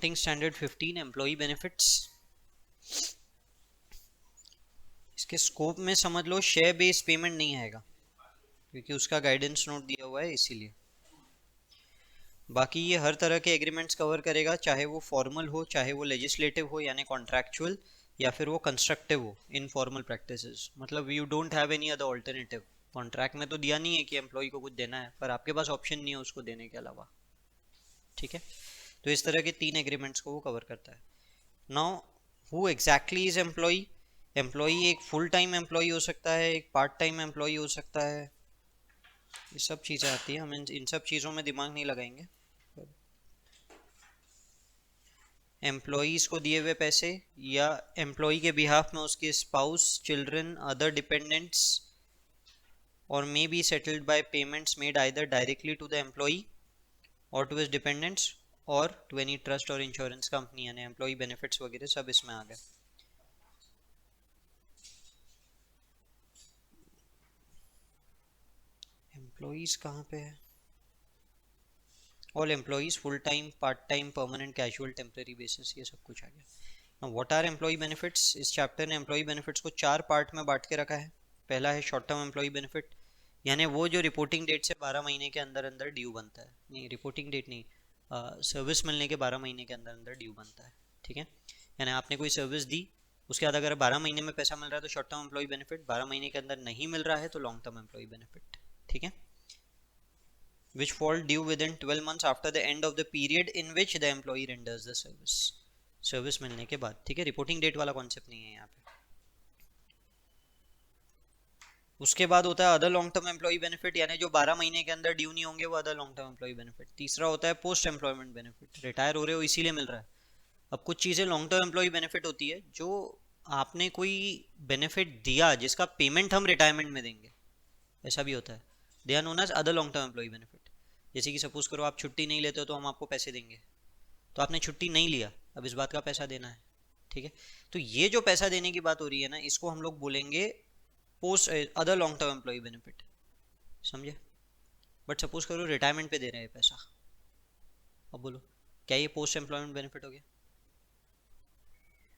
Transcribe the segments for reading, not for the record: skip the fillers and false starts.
Accounting standard 15 employ benefits. इसके scope में समझ लो शेयर बेस्ड पेमेंट नहीं आएगा क्योंकि उसका गाइडेंस नोट दिया हुआ है इसीलिए। बाकी ये हर तरह के एग्रीमेंट्स कवर करेगा, चाहे वो फॉर्मल हो, चाहे वो लेजिस्लेटिव हो यानी कॉन्ट्रैक्चुअल, या फिर वो कंस्ट्रक्टिव हो इनफॉर्मल प्रैक्टिसेस। मतलब you don't have any other alternative. Contract में तो दिया नहीं है कि एम्प्लॉय को कुछ देना है, पर आपके पास ऑप्शन नहीं है उसको देने के अलावा। ठीक है, तो इस तरह के 3 एग्रीमेंट्स को वो कवर करता है। Now who exactly is employ. Employ एक फुल टाइम एम्प्लॉय हो सकता है, एक पार्ट टाइम एम्प्लॉय हो सकता है, ये सब चीज़ें आती है। हम इन सब चीज़ों में दिमाग नहीं लगाएंगे। एम्प्लॉयज़ को दिए हुए पैसे या एम्प्लॉय के बिहाफ में उसके स्पाउस, चिल्ड्रन, अदर डिपेंडेंट्स और may be settled by payments made either directly to the employ और टू हिज डिपेंडेंट्स और टू एनी ट्रस्ट और इंश्योरेंस कंपनी, यानी एम्प्लॉय बेनिफिट्स वगैरह सब इसमें आ गए। एम्प्लॉयज़ कहाँ पे है? All employees, full time, part time, permanent, casual, temporary basis, ये सब कुछ आ गया। What are employ benefits? इस चैप्टर ने एम्प्लॉय बेनिफिट्स को 4 पार्ट में बांट के रखा है। पहला है शॉर्ट टर्म एम्प्लॉय बेनिफिट, यानी वो जो रिपोर्टिंग डेट से 12 महीने के अंदर अंदर ड्यू बनता है। नहीं, रिपोर्टिंग डेट नहीं, सर्विस मिलने के 12 महीने के अंदर अंदर ड्यू बनता है। ठीक है, यानी आपने कोई सर्विस दी, उसके बाद अगर 12 महीने में पैसा मिल रहा है तो शॉर्ट टर्म एम्प्लॉय बेनिफिट, 12 महीने के अंदर नहीं मिल रहा है तो लॉन्ग टर्म एम्प्लॉय बेनिफिट। ठीक है, which fall due within 12 months after the end of the period in which the employee renders the service, service मिलने के बाद। ठीक है, रिपोर्टिंग डेट वाला कॉन्सेप्ट नहीं है यहाँ पे। उसके बाद होता है other long term employ benefit, यानी जो 12 महीने के अंदर ड्यू नहीं होंगे वो other long term employ benefit. तीसरा होता है पोस्ट एम्प्लॉयमेंट बेनिफिट, रिटायर हो रहे हो इसीलिए मिल रहा है। अब कुछ चीज़ें लॉन्ग टर्म एम्प्लॉय बेनिफिट होती है जो आपने कोई बेनिफिट दिया जिसका पेमेंट हम रिटायरमेंट में देंगे, ऐसा भी होता है। They are known as other long term employ benefit. जैसे कि सपोज करो आप छुट्टी नहीं लेते हो तो हम आपको पैसे देंगे, तो आपने छुट्टी नहीं लिया, अब इस बात का पैसा देना है। ठीक है, तो ये जो पैसा देने की बात हो रही है ना, इसको हम लोग बोलेंगे post other long term employ benefit. समझे? बट सपोज करो रिटायरमेंट पे दे रहे हैं पैसा, अब बोलो क्या ये पोस्ट एम्प्लॉयमेंट बेनिफिट हो गया?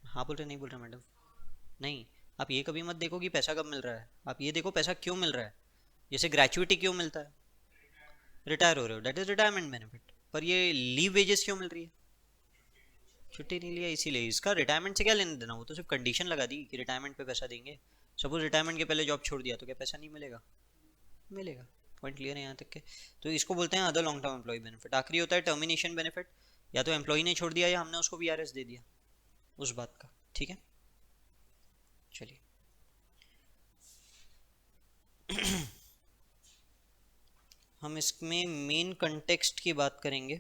हाँ बोल रहे, नहीं बोल रहे मैडम? नहीं, आप ये कभी मत देखो कि पैसा कब मिल रहा है, आप ये देखो पैसा क्यों मिल रहा है। जैसे ग्रेचुइटी क्यों मिलता है? रिटायर हो रहे हो, दैट इज रिटायरमेंट बेनिफिट। पर ये लीव वेजेस क्यों मिल रही है? छुट्टी नहीं लिया इसीलिए। इसका रिटायरमेंट से क्या लेना देना, वो तो सिर्फ कंडीशन लगा दी कि रिटायरमेंट पे पैसा देंगे। सपोज रिटायरमेंट के पहले जॉब छोड़ दिया तो क्या पैसा नहीं मिलेगा? मिलेगा। पॉइंट क्लियर है यहाँ तक के? तो इसको बोलते हैं other long term employ benefit. आखिरी होता है टर्मिनेशन बेनिफिट, या तो एम्प्लॉय ने छोड़ दिया या हमने उसको वीआरएस दे दिया उस बात का। ठीक है, चलिए हम इसमें मेन कंटेक्स्ट की बात करेंगे।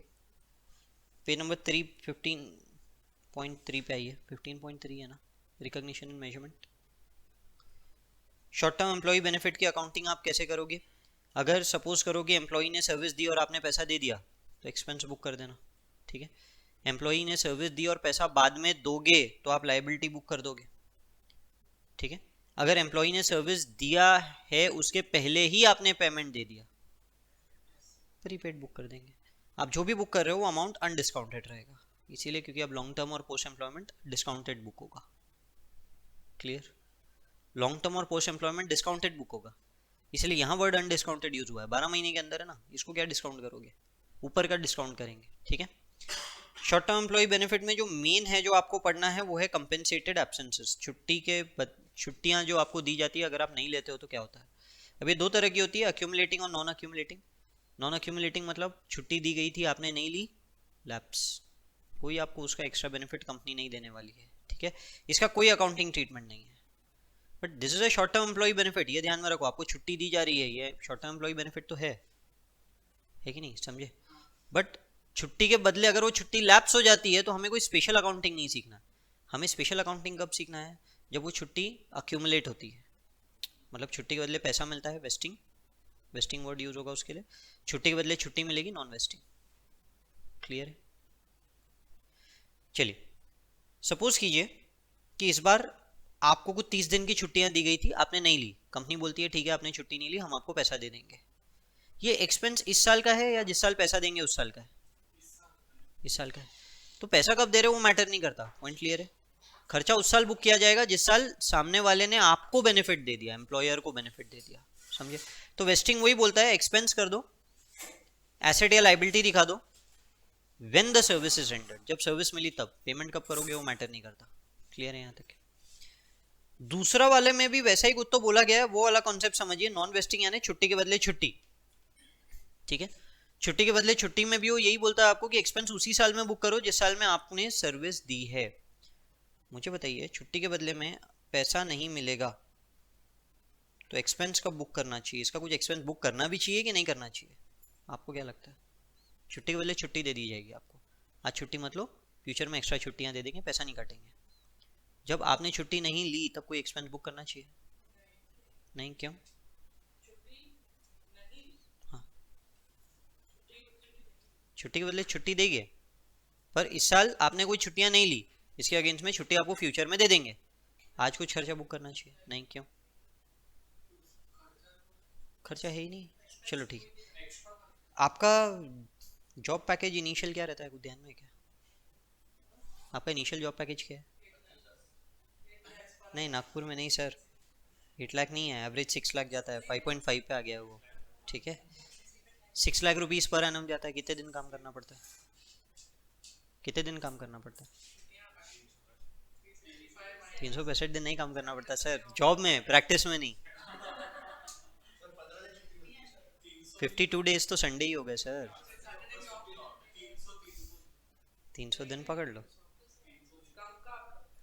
पेज नंबर 315.3 पे आइए। 15.3 है ना, recognition and measurement. Short term employ benefit की अकाउंटिंग आप कैसे करोगे? अगर सपोज करो कि एम्प्लॉय ने सर्विस दी और आपने पैसा दे दिया तो एक्सपेंस बुक कर देना। ठीक है, एम्प्लॉय ने सर्विस दी और पैसा बाद में दोगे तो आप लाइबिलिटी बुक कर दोगे। ठीक है, अगर एम्प्लॉय ने सर्विस दिया है उसके पहले ही आपने पेमेंट दे दिया, प्रीपेड बुक कर देंगे। आप जो भी बुक कर रहे हो वो अमाउंट अनडिस्काउंटेड रहेगा, इसीलिए क्योंकि अब लॉन्ग टर्म और पोस्ट एम्प्लॉयमेंट डिस्काउंटेड बुक होगा। क्लियर? लॉन्ग टर्म और पोस्ट एम्प्लॉयमेंट डिस्काउंटेड बुक होगा, इसलिए यहाँ वर्ड अनडिस्काउंटेड यूज हुआ है। 12 महीने के अंदर है ना, इसको क्या डिस्काउंट करोगे? ऊपर का डिस्काउंट करेंगे। ठीक है, शॉर्ट टर्म एम्प्लॉय बेनिफिट में जो मेन है जो आपको पढ़ना है वो है कंपेंसेटेड एब्सेंसेस। छुट्टियां जो आपको दी जाती है अगर आप नहीं लेते हो तो क्या होता है। अब ये दो तरह की होती है, अक्यूमुलेटिंग और नॉन अक्यूमुलेटिंग। नॉन अक्यूमुलेटिंग मतलब छुट्टी दी गई थी आपने नहीं ली, लैप्स, कोई आपको उसका एक्स्ट्रा बेनिफिट कंपनी नहीं देने वाली है। ठीक है, इसका कोई अकाउंटिंग ट्रीटमेंट नहीं है। But this is a short term employ benefit, ये ध्यान में रखो, आपको छुट्टी दी जा रही है, ये शॉर्ट टर्म एम्प्लॉय बेनिफिट तो है कि नहीं? समझे? बट छुट्टी के बदले अगर वो छुट्टी लैप्स हो जाती है तो हमें कोई स्पेशल अकाउंटिंग नहीं सीखना। हमें स्पेशल अकाउंटिंग कब सीखना है? जब वो छुट्टी अक्यूमुलेट होती है, मतलब छुट्टी के बदले पैसा मिलता है, वेस्टिंग, वेस्टिंग वर्ड यूज होगा उसके लिए। छुट्टी के बदले छुट्टी मिलेगी, नॉन वेस्टिंग। क्लियर है? चलिए सपोज कीजिए कि इस बार आपको कुछ 30 दिन की छुट्टियां दी गई थी, आपने नहीं ली। कंपनी बोलती है ठीक है आपने छुट्टी नहीं ली, हम आपको पैसा दे देंगे। ये एक्सपेंस इस साल का है या जिस साल पैसा देंगे उस साल का है? इस साल का है। तो पैसा कब दे रहे हो वो मैटर नहीं करता, पॉइंट क्लियर है। खर्चा उस साल बुक किया जाएगा जिस साल सामने वाले ने आपको बेनिफिट दे दिया, एम्प्लॉयर को बेनिफिट दे दिया, समझे। तो वेस्टिंग वही बोलता है एक्सपेंस कर दो, एसेट या लाइबिलिटी दिखा दो, when the service is rendered, जब सर्विस मिली तब, पेमेंट कब करोगे वो मैटर नहीं करता। क्लियर है यहाँ तक। दूसरा वाले में भी वैसा ही कुछ तो बोला गया है, वो वाला कॉन्सेप्ट समझिए, नॉन वेस्टिंग यानी छुट्टी के बदले छुट्टी, ठीक है। छुट्टी के बदले छुट्टी में भी वो यही बोलता है आपको कि एक्सपेंस उसी साल में बुक करो जिस साल में आपने सर्विस दी है। मुझे बताइए, छुट्टी के बदले में पैसा नहीं मिलेगा तो एक्सपेंस कब बुक करना चाहिए? इसका कुछ एक्सपेंस बुक करना भी चाहिए कि नहीं करना चाहिए? आपको क्या लगता है? छुट्टी के बदले छुट्टी दे दी जाएगी आपको, आज छुट्टी मत लो, फ्यूचर में एक्स्ट्रा छुट्टियां दे देंगे, पैसा नहीं काटेंगे। जब आपने छुट्टी नहीं ली तब कोई एक्सपेंस बुक करना चाहिए? नहीं, क्यों? हाँ, छुट्टी के बदले छुट्टी देंगे, पर इस साल आपने कोई छुट्टियां नहीं ली, इसके अगेंस्ट में छुट्टी आपको फ्यूचर में दे देंगे, आज कुछ खर्चा बुक करना चाहिए? नहीं, क्यों? खर्चा है ही नहीं। चलो ठीक है। आपका जॉब पैकेज इनिशियल क्या रहता है, कुछ ध्यान में है क्या? आपका इनिशियल जॉब पैकेज क्या है? नहीं, नागपुर में नहीं सर, 8 लाख नहीं है, एवरेज 6 लाख जाता है, 5.5 पे आ गया है वो, ठीक है। 6 लाख रुपीज़ पर एनम जाता है। कितने दिन काम करना पड़ता है? कितने दिन काम करना पड़ता है? 365 दिन नहीं काम करना पड़ता सर, जॉब में, प्रैक्टिस में नहीं। 52 डेज तो संडे ही हो गए सर। 300 दिन पकड़ लो।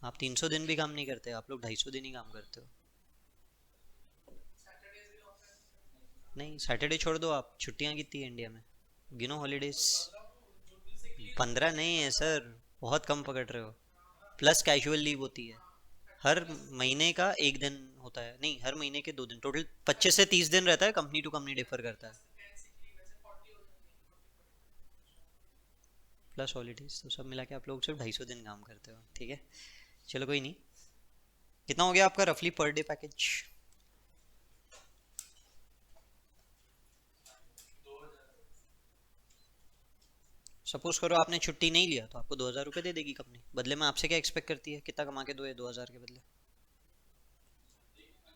आप 300 दिन भी काम नहीं करते, आप लोग 250 दिन ही काम करते हो। नहीं, सैटरडे छोड़ दो, आप छुट्टियां कितनी है इंडिया में, गिनो हॉलीडेज। 15 नहीं है सर, बहुत कम पकड़ रहे हो। प्लस कैजुअल लीव होती है, हर महीने का एक दिन होता है, नहीं हर महीने के 2 दिन, टोटल 25 से 30 दिन रहता है, कंपनी टू कंपनी डिफर करता है। प्लस हॉलीडेज, तो सब मिला के आप लोग सिर्फ 250 दिन काम करते हो, ठीक है। चलो कोई नहीं। कितना हो गया आपका रफली पर डे पैकेज? सपोज करो आपने छुट्टी नहीं लिया तो आपको 2000 रुपये दे देगी कंपनी, बदले में आपसे क्या एक्सपेक्ट करती है, कितना कमा के दो ये 2000 के बदले?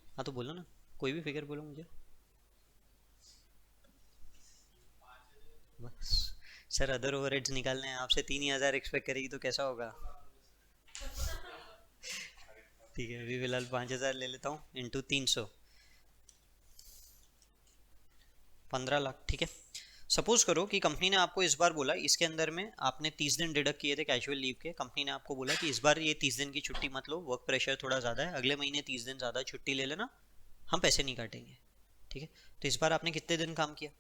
हाँ तो बोलो ना, कोई भी फिगर बोलो मुझे। बस सर, अदर ओवरहेड्स निकालने हैं आपसे, 3000 एक्सपेक्ट करेगी तो कैसा होगा? ठीक है, अभी फिलहाल 5000 ले लेता हूँ, इंटू 300, 15 लाख, ठीक है। सपोज करो कि कंपनी ने आपको इस बार बोला, इसके अंदर में आपने 30 दिन डिडक्ट किए थे कैजुअल लीव के, कंपनी ने आपको बोला कि इस बार ये 30 दिन की छुट्टी मत लो, वर्क प्रेशर थोड़ा ज़्यादा है, अगले महीने 30 दिन ज़्यादा छुट्टी ले लेना, हम पैसे नहीं काटेंगे, ठीक है। तो इस बार आपने कितने दिन काम किया?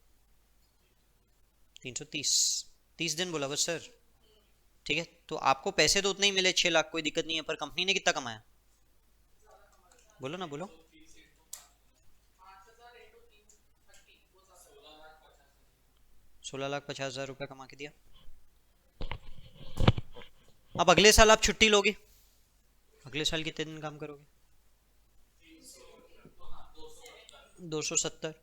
330, 30 दिन बोला बस सर, ठीक है। तो आपको पैसे तो उतने ही मिले, 6 लाख, कोई दिक्कत नहीं है, पर कंपनी ने कितना कमाया? बोलो ना, बोलो। 16,50,000 रुपये कमा के दिया। अब अगले साल आप छुट्टी लोगे, अगले साल कितने दिन काम करोगे? 270।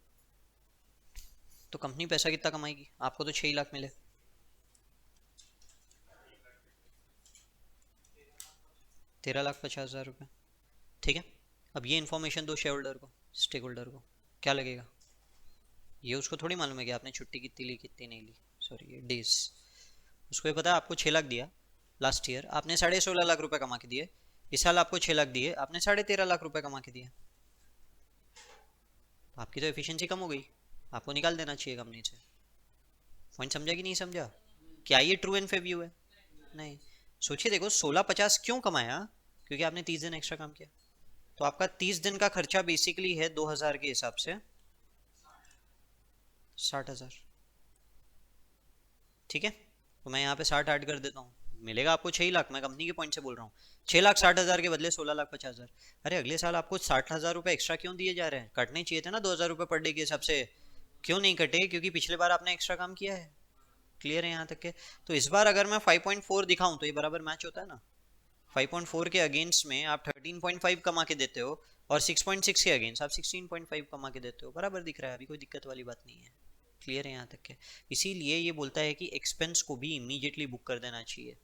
तो कंपनी पैसा कितना कमाएगी? आपको तो 6 लाख मिले, 13,50,000 रुपये, ठीक है। अब ये इन्फॉर्मेशन दो शेयर होल्डर को, स्टेक होल्डर को, क्या लगेगा? ये उसको थोड़ी मालूम है कि आपने छुट्टी कितनी ली कितनी नहीं ली, सॉरी ये डेज। उसको ये पता है आपको 6 लाख दिया लास्ट ईयर, आपने 16.5 लाख रुपए कमा के दिए, इस साल आपको 6 लाख दिए, आपने 13.5 लाख रुपए कमा के दिए, आपकी तो एफिशिएंसी कम हो गई, आपको निकाल देना चाहिए कंपनी से। पॉइंट समझा कि नहीं समझा? क्या ये ट्रू एंड फेयर व्यू है? नहीं। सोचिए, देखो 16,50 क्यों कमाया? क्योंकि आपने 30 दिन एक्स्ट्रा काम किया, तो आपका 30 दिन का खर्चा बेसिकली है 2000 के हिसाब से 60,000, ठीक है। तो मैं यहाँ पे 60 ऐड कर देता हूँ, मिलेगा आपको 6 लाख, मैं कंपनी के पॉइंट से बोल रहा हूँ, 6,60,000 के बदले 16,50,000। अरे अगले साल आपको 60,000 रुपये एक्स्ट्रा क्यों दिए जा रहे हैं? कटने चाहिए थे ना 2,000 रुपये पर डे के हिसाब से, क्यों नहीं कटे? क्योंकि पिछले बार आपने एक्स्ट्रा काम किया है। क्लियर है यहाँ तक के? तो इस बार अगर मैं 5.4 दिखाऊं तो ये बराबर मैच होता है ना, 5.4 के अगेंस्ट में आप 13.5 कमा के देते हो, और 6.6 के अगेंस्ट आप 16.5 कमा के देते हो, बराबर दिख रहा है, अभी कोई दिक्कत वाली बात नहीं है। क्लियर है यहाँ तक के? इसीलिए ये बोलता है कि एक्सपेंस को भी इमीडिएटली बुक कर देना चाहिए।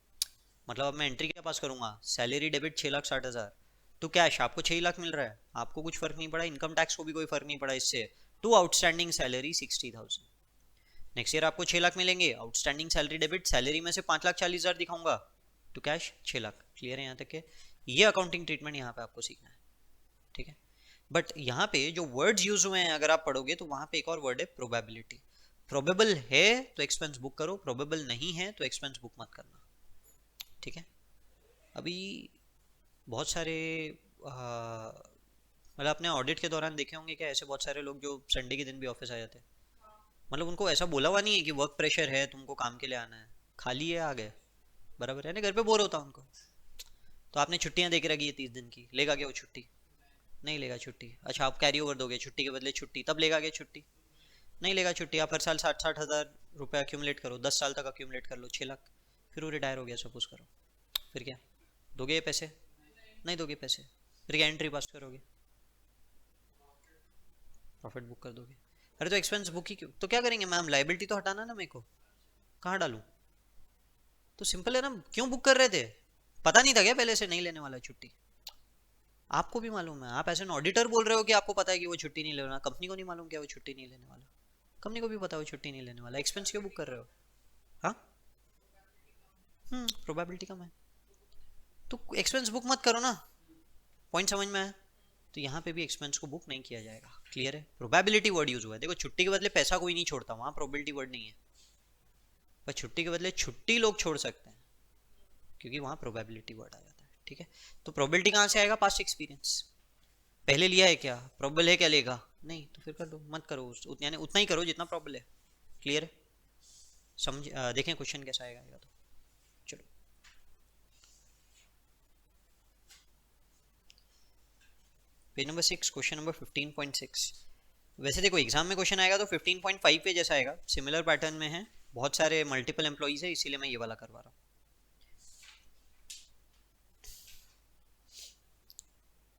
मतलब अब मैं एंट्री क्या पास करूंगा, सैलरी डेबिट 6,60,000 टू कैश, आपको 6 लाख मिल रहा है, आपको कुछ फर्क नहीं पड़ा, इनकम टैक्स को भी कोई फर्क नहीं पड़ा इससे, to outstanding salary 60,000। Next year आपको 6 लाख मिलेंगे, आउटस्टैंडिंग सैलरी डेबिट, सैलरी में से 5,40,000 दिखाऊंगा, टू कैश 6 लाख। क्लियर है यहाँ तक के? ये अकाउंटिंग ट्रीटमेंट यहाँ पे आपको सीखना है, ठीक है। बट यहाँ पे जो वर्ड्स यूज हुए हैं अगर आप पढ़ोगे तो वहां पे एक और वर्ड है प्रोबेबिलिटी। प्रोबेबल है तो एक्सपेंस बुक करो, प्रोबेबल नहीं है तो एक्सपेंस बुक मत करना, ठीक है। अभी बहुत सारे मतलब अपने ऑडिट के दौरान देखे होंगे क्या, ऐसे बहुत सारे लोग जो संडे के दिन भी ऑफिस आ जाते हैं, मतलब उनको ऐसा बोला हुआ नहीं है कि वर्क प्रेशर है तुमको काम के लिए आना है, खाली है आ गए, बराबर है ना, घर पे बोर होता उनको। तो आपने छुट्टियां दे के रखी है 30 दिन की, लेगा क्या वो छुट्टी? नहीं लेगा छुट्टी। अच्छा आप कैरी ओवर दोगे छुट्टी के बदले छुट्टी, तब लेगा क्या छुट्टी? नहीं लेगा छुट्टी। आप हर साल 60-60 हज़ार रुपये अक्यूमुलेट करो, 10 साल तक अक्यूमुलेट कर लो, 6 लाख, फिर वो रिटायर हो गया सपोज करो, फिर क्या दोगे ये पैसे? नहीं दोगे पैसे, फिर क्या एंट्री पास करोगे? प्रॉफिट बुक कर दोगे। अरे तो एक्सपेंस बुक ही क्यों, तो क्या करेंगे मैम, लाइबिलिटी तो हटाना ना मेरे को, कहाँ डालूं? तो सिंपल है ना, क्यों बुक कर रहे थे? पता नहीं था क्या पहले से नहीं लेने वाला छुट्टी? आपको भी मालूम है, आप एज एन ऑडिटर बोल रहे हो कि आपको पता है कि वो छुट्टी नहीं लेने वाला, कंपनी को नहीं मालूम क्या वो छुट्टी नहीं लेने वाला? कंपनी को भी पता है वो छुट्टी नहीं लेने वाला, एक्सपेंस क्यों बुक कर रहे हो? हाँ, प्रोबेबिलिटी कम है तो एक्सपेंस बुक मत करो ना, पॉइंट समझ में आया? तो यहाँ पे भी एक्सपेंस को बुक नहीं किया जाएगा। क्लियर है? प्रोबेबिलिटी वर्ड यूज हुआ है, देखो छुट्टी के बदले पैसा कोई नहीं छोड़ता, वहां प्रोबेबिलिटी वर्ड नहीं है, पर छुट्टी के बदले छुट्टी लोग छोड़ सकते हैं क्योंकि वहां प्रोबेबिलिटी वर्ड आ जाता है, ठीक है। तो प्रोबेबिलिटी कहाँ से आएगा? पास्ट एक्सपीरियंस, पहले लिया है क्या, प्रोबेबल है क्या लेगा, नहीं तो फिर कर दो, मत करो यानी उतना ही करो जितना प्रोबेबल है। क्लियर है? समझ देखें क्वेश्चन कैसा आएगा तो चलो। Page number 6, question number 15.6। वैसे देखो एग्जाम में क्वेश्चन आएगा तो 15.5 पे जैसा आएगा, सिमिलर पैटर्न में है, बहुत सारे मल्टीपल एम्प्लॉइज है इसीलिए मैं ये वाला करवा रहा हूँ।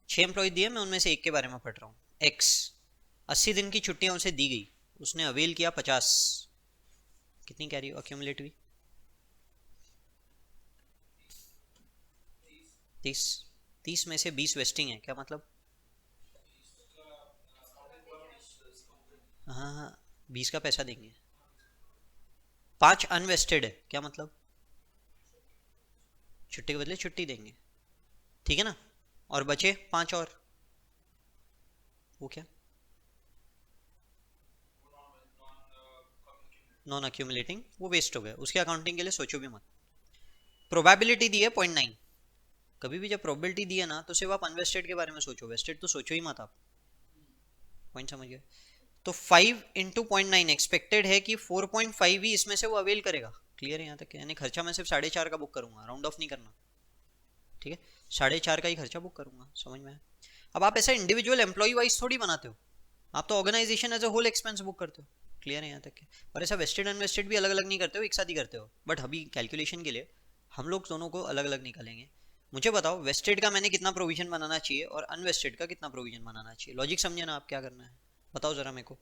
6 एम्प्लॉय दिए, मैं उनमें से एक के बारे में पढ़ रहा हूँ। एक्स 80 दिन की छुट्टियां उसे दी गई, उसने अवेल किया 50, कितनी कैरी अक्यूमुलेट हुई? 30। 30 में से 20 वेस्टिंग है, क्या मतलब? हाँ हाँ, 20 का पैसा देंगे, 5 अनवेस्टेड है, क्या मतलब? छुट्टी के बदले छुट्टी देंगे, ठीक है ना, और बचे 5 और, वो क्या? नॉन अक्यूमुलेटिंग, वो वेस्ट हो गया, उसके अकाउंटिंग के लिए सोचो भी मत। प्रोबेबिलिटी दी है 0.9, कभी भी जब प्रोबेबिलिटी दी है ना तो सिर्फ आप अनवेस्टेड के बारे में सोचो, वेस्टेड तो सोचो ही मत आप। पॉइंट समझ गए? तो 5 इंटू 0.9 एक्सपेक्टेड है कि 4.5 ही इसमें से वो अवेल करेगा। क्लियर है यहाँ तक? यानी खर्चा मैं सिर्फ 4.5 का बुक करूंगा, राउंड ऑफ नहीं करना, ठीक है, 4.5 का ही खर्चा बुक करूंगा, समझ में? अब आप ऐसा इंडिविजुअल एम्प्लॉय वाइज थोड़ी बनाते हो, आप तो organisation as a whole expense book करते हो। क्लियर है यहाँ तक के? और ऐसा वेस्टेड अनवेस्टेड भी अलग अलग नहीं करते हो, एक साथ ही करते हो, बट अभी कैलकुलेशन के लिए हम लोग दोनों को अलग अलग निकालेंगे। मुझे बताओ वेस्टेड का मैंने कितना प्रोविजन बनाना चाहिए और अनवेस्टेड का कितना प्रोविजन बनाना चाहिए, लॉजिक समझे ना आप, क्या करना है बताओ जरा मेरे को,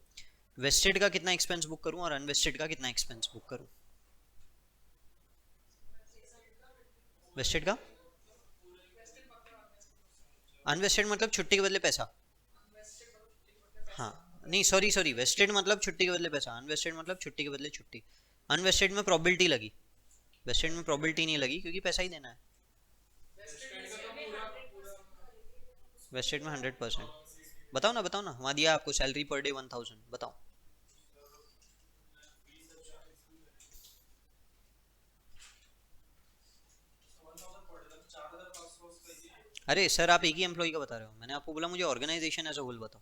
वेस्टेड का कितना एक्सपेंस बुक करूं और अनवेस्टेड का कितना एक्सपेंस बुक करूं? वेस्टेड का, अनवेस्टेड मतलब छुट्टी के बदले पैसा, हाँ, नहीं सॉरी सॉरी, वेस्टेड मतलब छुट्टी के बदले पैसा, अनवेस्टेड मतलब छुट्टी के बदले छुट्टी। अनवेस्टेड में प्रोबेबिलिटी लगी, वेस्टेड में प्रोबेबिलिटी नहीं लगी क्योंकि पैसा ही देना है। वेस्टेड में 100%। बताओ ना, वहाँ दिया आपको सैलरी पर डे 1000, बताओ। अरे सर आप एक ही एम्प्लॉय का बता रहे हो, मैंने आपको बोला मुझे ऑर्गेनाइजेशन एज अ होल बताओ।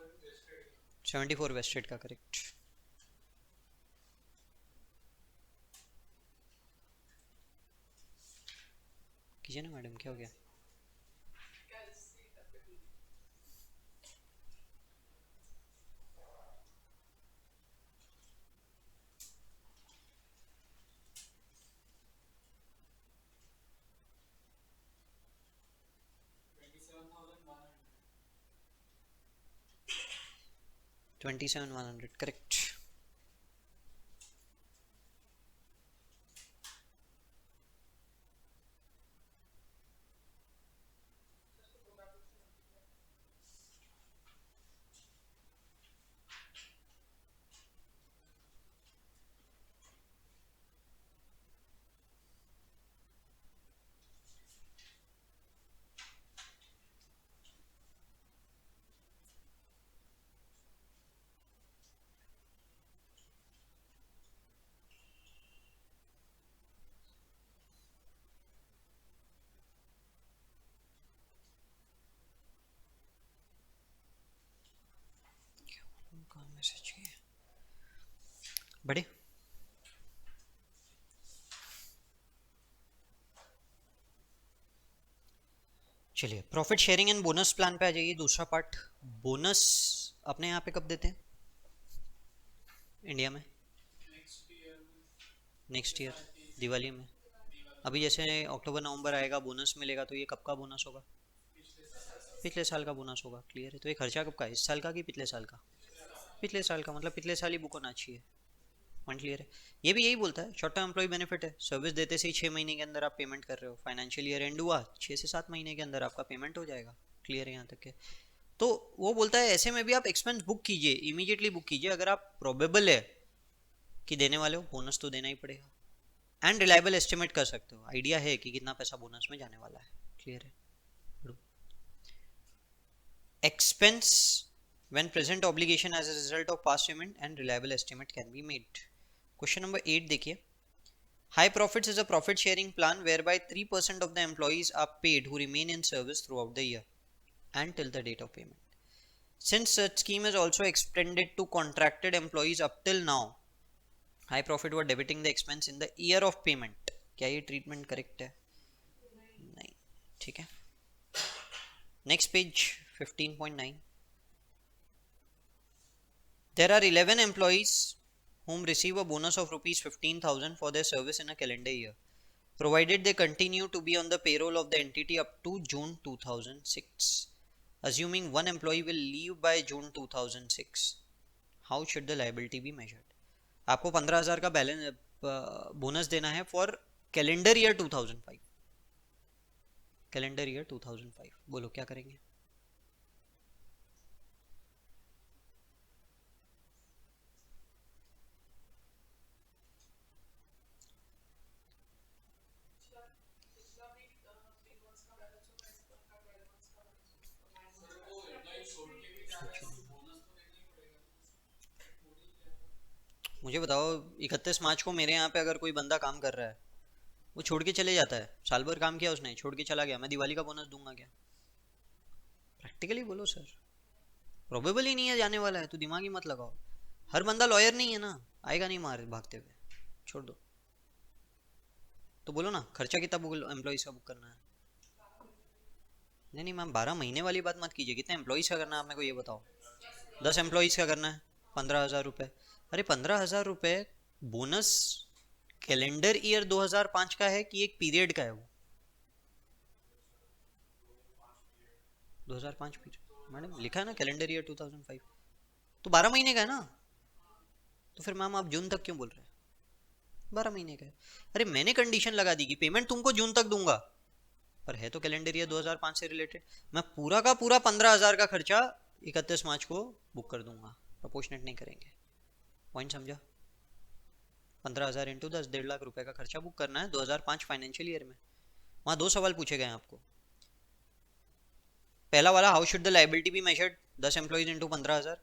वेस्टेड 74 वेस्टेड का, करेक्ट। कीजिए ना मैडम, क्या हो गया? 27,100 करेक्ट। बड़े चलिए profit sharing and bonus plan पे आ जाइए। दूसरा पार्ट, बोनस अपने यहाँ पे कब देते हैं इंडिया में? नेक्स्ट ईयर दिवाली में। अभी जैसे अक्टूबर नवंबर आएगा बोनस मिलेगा, तो ये कब का बोनस होगा? पिछले साल का बोनस होगा। क्लियर है? तो ये खर्चा कब का है, इस साल का कि पिछले साल का? पिछले साल का, मतलब पिछले साल ही बुक होना चाहिए। पॉइंट क्लियर है? ये भी यही बोलता है शॉर्ट टर्म एम्प्लॉय बेनिफिट है, सर्विस देते से ही 6 महीने के अंदर आप पेमेंट कर रहे हो, फाइनेंशियल ईयर एंड हुआ 6 से 7 महीने के अंदर आपका पेमेंट हो जाएगा। क्लियर है यहाँ तक के? तो वो बोलता है ऐसे में भी आप एक्सपेंस बुक कीजिए, इमीडिएटली बुक कीजिए अगर आप प्रोबेबल है कि देने वाले हो, बोनस तो देना ही पड़ेगा। एंड रिलायबल एस्टिमेट कर सकते हो, आइडिया है कि कितना पैसा बोनस में जाने वाला है। क्लियर है? Expense when present obligation as a result of past payment and reliable estimate can be made. Question number 8 देखिए, high profits is a profit sharing plan whereby 3% of the employees are paid who remain in service throughout the year and till the date of payment. Since such scheme is also extended to contracted employees up till now, high profit were debiting the expense in the year of payment. क्या ये treatment correct है? नहीं। ठीक है, next page 15.9. There are 11 employees whom receive a bonus of rupees 15,000 for their service in a calendar year, provided they continue to be on the payroll of the entity up to June 2006. Assuming one employee will leave by June 2006, how should the liability be measured? आपको 15,000 का balance bonus देना है for calendar year 2005। Calendar year 2005, बोलो क्या करेंगे? मुझे बताओ 31 मार्च को मेरे यहाँ पे अगर कोई बंदा काम कर रहा है, वो छोड़ के चले जाता है, साल भर काम किया उसने, छोड़ के चला गया, मैं दिवाली का बोनस दूंगा क्या? प्रैक्टिकली बोलो सर, प्रोबेबल ही नहीं है जाने वाला है, तो दिमाग ही मत लगाओ। हर बंदा लॉयर नहीं है ना, आएगा नहीं मार भागते हुए, छोड़ दो। तो बोलो ना खर्चा कितना एम्प्लॉइज का बुक करना है? नहीं नहीं मैम, 12 महीने वाली बात मत कीजिए, कितने एम्प्लॉइज का करना है आप मेरे को ये बताओ। 10 एम्प्लॉइज का करना है, 15,000 रुपये। अरे 15,000 रुपये बोनस कैलेंडर ईयर 2005 का है कि एक पीरियड का है? वो 2005 पीरियड मैडम लिखा है ना, कैलेंडर ईयर 2005, तो 12 महीने का है ना। तो फिर मैम आप जून तक क्यों बोल रहे हैं? 12 महीने का है। अरे मैंने कंडीशन लगा दी कि पेमेंट तुमको जून तक दूंगा, पर है तो कैलेंडर ईयर 2005 से रिलेटेड। मैं पूरा का पूरा 15,000 का खर्चा 31 मार्च को बुक कर दूंगा, प्रोपोर्शनेट नहीं करेंगे। पॉइंट समझा? 15,000 इंटू 10, 1.5 लाख रुपए का खर्चा बुक करना है 2005 फाइनेंशियल ईयर में। वहाँ 2 सवाल पूछे गए हैं आपको। पहला वाला, how should the liability be measured, 10 employees into 15,000।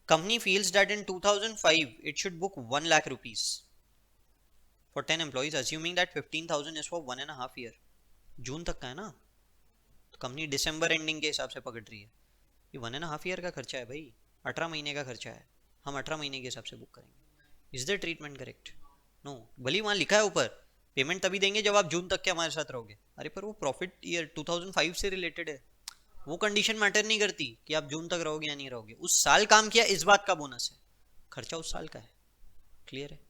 Company feels that in 2005 it should book 1 lakh rupees for 10 employees, assuming that 15,000 is for 1.5 year. जून तक का है ना, तो कंपनी दिसंबर एंडिंग के हिसाब से पकड़ रही है। ये 1.5 ईयर का खर्चा है भाई, 18 महीने का खर्चा है, हम 18 महीने के हिसाब से बुक करेंगे। Is the treatment correct? No. भले वहाँ लिखा है ऊपर पेमेंट तभी देंगे जब आप जून तक के हमारे साथ रहोगे, अरे पर वो प्रॉफिट ईयर 2005 से रिलेटेड है, वो कंडीशन मैटर नहीं करती कि आप जून तक रहोगे या नहीं रहोगे। उस साल काम किया इस बात का बोनस है, खर्चा उस साल का है। क्लियर है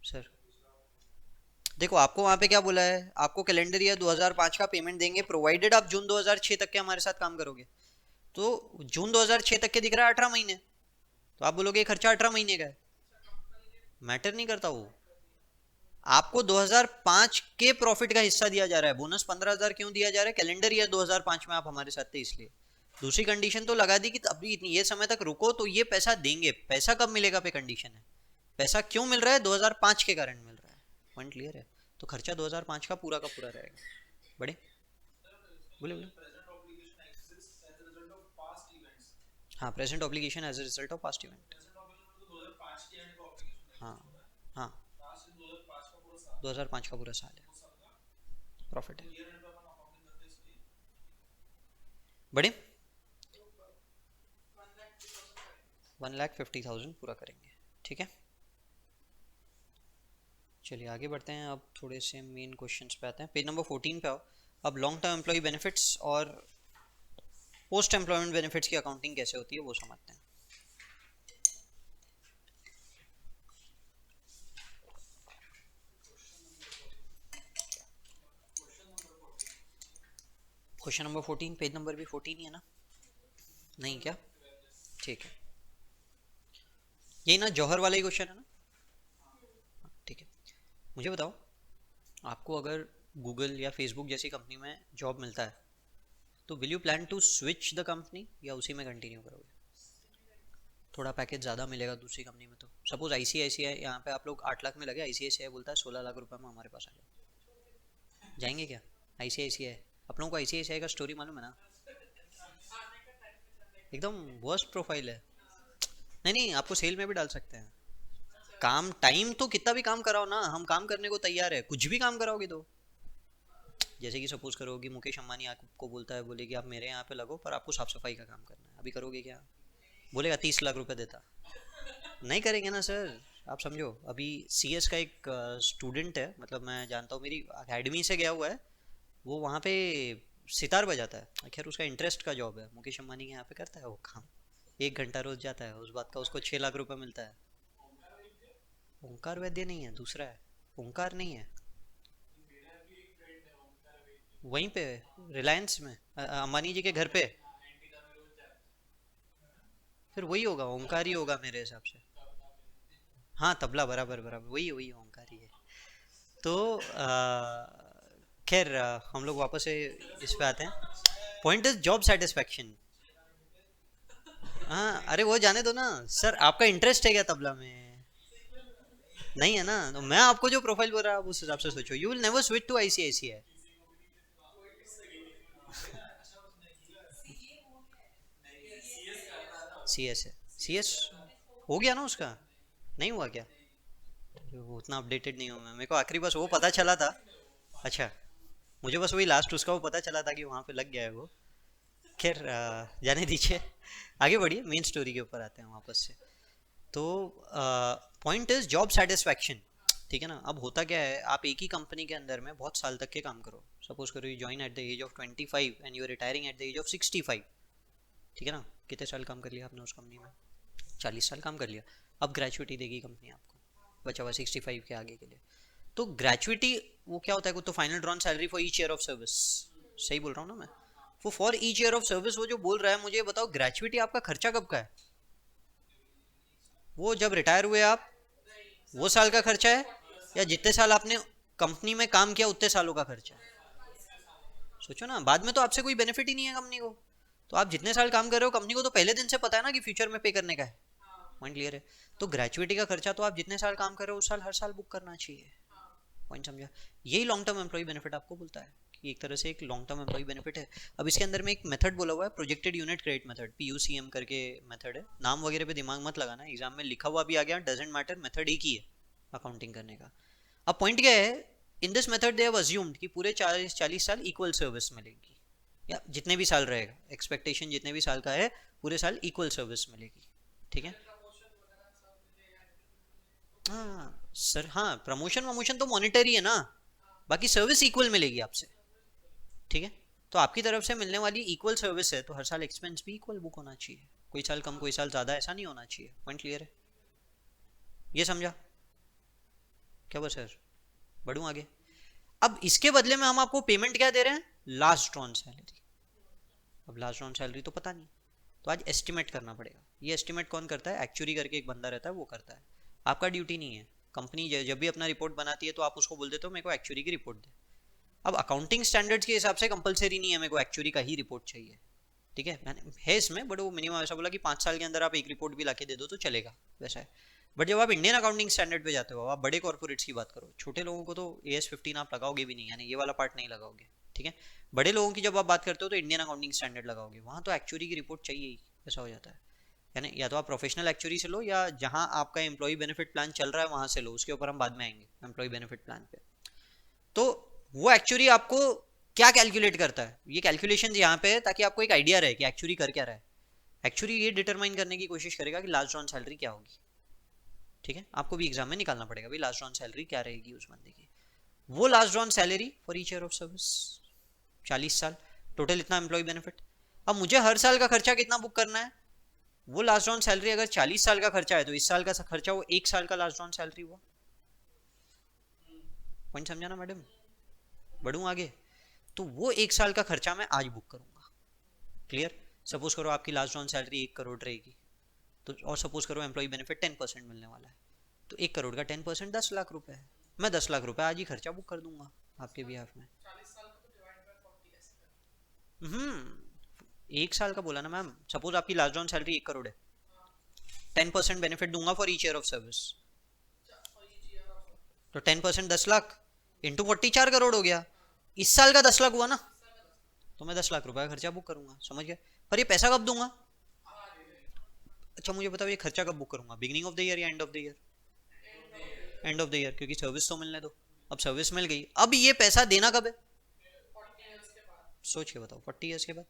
सर? देखो आपको वहां पे क्या बोला है, आपको कैलेंडर ईयर 2005 का पेमेंट देंगे प्रोवाइडेड आप जून 2006 तक के हमारे साथ काम करोगे। तो जून 2006 तक के दिख रहा है 18 महीने, तो आप बोलोगे खर्चा 18 महीने का है। मैटर नहीं करता वो, आपको 2005 के प्रॉफिट का हिस्सा दिया जा रहा है। बोनस 15,000 क्यों दिया जा रहा है? कैलेंडर ईयर 2005 में आप हमारे साथ थे इसलिए। दूसरी कंडीशन तो लगा दी कि अभी इतनी ये समय तक रुको तो ये पैसा देंगे। पैसा कब मिलेगा पे कंडीशन है। पैसा क्यों मिल रहा है? 2005 के कारण मिल रहा है। पॉइंट क्लियर है? तो खर्चा 2005 का पूरा रहेगा। बड़े बोले बोले। हाँ, present obligation as a result of past event. हाँ हाँ, 2005 का पूरा साल है, प्रॉफिट है। बड़े 1,50,000 पूरा करेंगे, ठीक है। चलिए आगे बढ़ते हैं। अब थोड़े से मेन क्वेश्चंस पे आते हैं। पेज नंबर 14 पे आओ। अब लॉन्ग टर्म एम्प्लॉय बेनिफिट्स और पोस्ट एम्प्लॉयमेंट बेनिफिट्स की अकाउंटिंग कैसे होती है वो समझते हैं। क्वेश्चन नंबर 14, पेज नंबर भी 14 ही है ना? नहीं क्या? ठीक है, यही ना जौहर वाला ही क्वेश्चन है ना? ठीक है, मुझे बताओ, आपको अगर गूगल या फेसबुक जैसी कंपनी में जॉब मिलता है तो will you plan to switch the company या उसी में कंटिन्यू करोगे? थोड़ा पैकेज ज़्यादा मिलेगा दूसरी कंपनी में। तो सपोज ICICI, यहाँ पे आप लोग 8 लाख में लगे, ICICI बोलता है 16 लाख रुपए में हमारे पास आ जाओ, जाएंगे क्या? ICICI, आप लोगों को ICICI का स्टोरी मालूम है ना? एकदम वर्स्ट प्रोफाइल है। नहीं नहीं, आपको सेल में भी डाल सकते हैं। काम टाइम तो कितना भी काम कराओ ना, हम काम करने को तैयार है। कुछ भी काम कराओगे तो, जैसे कि सपोज करोगे मुकेश अंबानी आपको बोलता है, बोले कि आप मेरे यहाँ पे लगो पर आपको साफ सफाई का काम करना है, अभी करोगे क्या? बोलेगा 30 लाख रुपए देता, नहीं करेंगे ना सर। आप समझो, अभी CS का एक स्टूडेंट है, मतलब मैं जानता हूँ, मेरी अकेडमी से गया हुआ है। वो वहाँ पे सितार बजाता है। खैर उसका इंटरेस्ट का जॉब है, मुकेश अंबानी के यहाँ पे करता है वो काम। 1 घंटा रोज जाता है, उस बात का उसको 6 लाख रुपए मिलता है। ओंकार वैद्य नहीं है, दूसरा है। ओंकार नहीं है, वहीं पे रिलायंस में अंबानी जी के घर पे। फिर वही होगा, ओंकार ही होगा मेरे हिसाब से। हाँ तबला, बराबर बराबर, वही वही ओंकार ही है। तो खैर हम लोग वापस से इस पे आते हैं। Point is job satisfaction. हाँ अरे वो जाने दो ना सर, आपका इंटरेस्ट है क्या तबला में? नहीं है ना, तो मैं आपको जो प्रोफाइल बोल रहा हूँ उस हिसाब से सोचो। You will never switch to ICICI। CS है, CS हो गया ना उसका? नहीं हुआ क्या? वो उतना अपडेटेड नहीं हूँ मैं, मेरे को आखिरी बस वो पता चला था। अच्छा, मुझे बस वही लास्ट उसका वो पता चला था कि वहाँ पे लग गया है वो। खैर जाने दीजिए, आगे बढ़िए, मेन स्टोरी के ऊपर आते हैं वापस से। तो पॉइंट इज जॉब सेटिस्फैक्शन, ठीक है ना। अब होता क्या है, आप एक ही कंपनी के अंदर में बहुत साल तक के काम करो। सपोज करो you join at the age of 25 and you are retiring at the age of 65, ठीक है ना। कितने साल काम कर लिया आपने उस कंपनी में? 40 साल काम कर लिया। अब ग्रेचुइटी देगी कंपनी आपको, बचा हुआ 65 के आगे के लिए। तो ग्रेचुइटी वो क्या होता है, तो final drawn salary for each year of service. सही बोल रहा हूँ ना मैं? वो for each year of service वो जो बोल रहा है, मुझे बताओ ग्रेचुइटी आपका खर्चा कब का है? वो जब रिटायर हुए आप, वो साल का खर्चा है, या जितने साल आपने कंपनी में काम किया उतने सालों का खर्चा है? सोचो ना, बाद में तो आपसे कोई बेनिफिट ही नहीं है कंपनी को। तो आप जितने साल काम कर रहे हो, कंपनी को तो पहले दिन से पता है ना कि फ्यूचर में पे करने का है। पॉइंट क्लियर है? तो ग्रेचुइटी का खर्चा तो आप जितने साल काम कर रहे हो उस साल हर साल बुक करना चाहिए। पॉइंट समझा? यही लॉन्ग टर्म एम्प्लॉय बेनिफिट आपको बोलता है कि एक तरह से एक लॉन्ग टर्म एम्प्लॉय बेनिफिट है। अब इसके अंदर में एक मेथड बोला हुआ है, projected unit credit method, PUCM करके मेथड है। नाम वगैरह पे दिमाग मत लगाना, एग्जाम में लिखा हुआ भी आ गया, डजेंट मैटर, मेथड एक ही है अकाउंटिंग करने का। अब पॉइंट क्या है, in this method they have assumed कि पूरे 40 साल इक्वल सर्विस मिलेगी, या जितने भी साल रहेगा, एक्सपेक्टेशन जितने भी साल का है पूरे साल इक्वल सर्विस मिलेगी, ठीक है। हाँ सर, हाँ प्रमोशन वमोशन तो मॉनिटरी है ना, बाकी सर्विस इक्वल मिलेगी आपसे, ठीक है। तो आपकी तरफ से मिलने वाली इक्वल सर्विस है, तो हर साल एक्सपेंस भी इक्वल बुक होना चाहिए। कोई साल कम कोई साल ज़्यादा ऐसा नहीं होना चाहिए। पॉइंट क्लियर है? ये समझा क्या बस सर? बढ़ूँ आगे? अब इसके बदले में हम आपको पेमेंट क्या दे रहे हैं? Last drawn salary. अब लास्ट ड्रॉन सैलरी तो पता नहीं, तो आज एस्टिमेट करना पड़ेगा। ये एस्टिमेट कौन करता है? एक्चुअरी करके एक बंदा रहता है, वो करता है। आपका ड्यूटी नहीं है। कंपनी जब भी अपना रिपोर्ट बनाती है तो आप उसको बोल देते हो मेरे को एक्चुअरी की रिपोर्ट दे। अब अकाउंटिंग स्टैंडर्ड्स के हिसाब से कंपलसरी नहीं है मेरे को एक्चुअरी का ही रिपोर्ट चाहिए, ठीक है, मैंने है इसमें, बट वो मिनिमम ऐसा बोला कि 5 साल के अंदर आप एक रिपोर्ट भी लाके दे दो तो चलेगा, वैसा है। बट जब आप इंडियन अकाउंटिंग स्टैंडर्ड पे जाते हो, आप बड़े कॉर्पोरेट्स की बात करो, छोटे लोगों को तो AS15 आप लगाओगे भी नहीं, यानी ये वाला पार्ट नहीं लगाओगे, ठीक है। बड़े लोगों की जब आप बात करते हो तो इंडियन अकाउंटिंग स्टैंडर्ड लगाओगे, वहाँ तो एक्चुअरी की रिपोर्ट चाहिए ही, ऐसा हो जाता है। यानी या तो आप प्रोफेशनल एक्चुअरी से लो, या जहाँ आपका एम्प्लॉय बेनिफिट प्लान चल रहा है वहाँ से लो, उसके ऊपर हम बाद में आएंगे एम्प्लॉय बेनिफिट प्लान पे। तो वो एक्चुअली आपको क्या कैलकुलेट करता है, ये कैलकुलेशन यहाँ पे है ताकि आपको एक आइडिया रहे कि एक्चुअली कर क्या रहा है। एक्चुअली ये डिटरमाइन करने की कोशिश करेगा कि लास्ट ऑन सैलरी क्या होगी, ठीक है। आपको भी एग्जाम में निकालना पड़ेगा भाई लास्ट ऑन सैलरी क्या रहेगी उस बंदे की। वो last on salary for each year of service 40 साल, टोटल इतना एम्प्लॉय बेनिफिट। अब मुझे हर साल का खर्चा कितना बुक करना है, वो लास्ट ऑन सैलरी अगर 40 साल का खर्चा है तो इस साल का खर्चा वो 1 साल का लास्ट ऑन सैलरी हुआ। पॉइंट समझा ना मैडम? बढ़ूँ आगे, तो वो 1 साल का खर्चा मैं आज बुक करूंगा। क्लियर? सपोज करो आपकी लास्ट ऑन सैलरी 1 करोड़ रहेगी, तो और सपोज करो एम्प्लॉय बेनिफिट 10% मिलने वाला है, तो 1 करोड़ का 10% 10 लाख रुपए है। मैं 10 लाख रुपए आज ही खर्चा बुक कर दूंगा आपके बिहाफ में। 1 साल का बोला ना मैम, सपोज आपकी लास्ट ऑन सैलरी 1 करोड़ है, 10% बेनिफिट दूंगा for each year of service, तो 10% 10 लाख इंटू 40 4 करोड़ हो गया। इस साल का 10 लाख हुआ ना, तो मैं 10 लाख रुपए का खर्चा बुक करूंगा, समझ गए? पर ये पैसा कब दूंगा? अच्छा मुझे बताओ ये खर्चा कब बुक करूंगा, बिगिनिंग ऑफ द ईयर या end of the year? End of the year, क्योंकि सर्विस तो मिलने दो। अब सर्विस मिल गई, अब ये पैसा देना कब है? सोच के बताओ, 40 ईयर्स के बाद,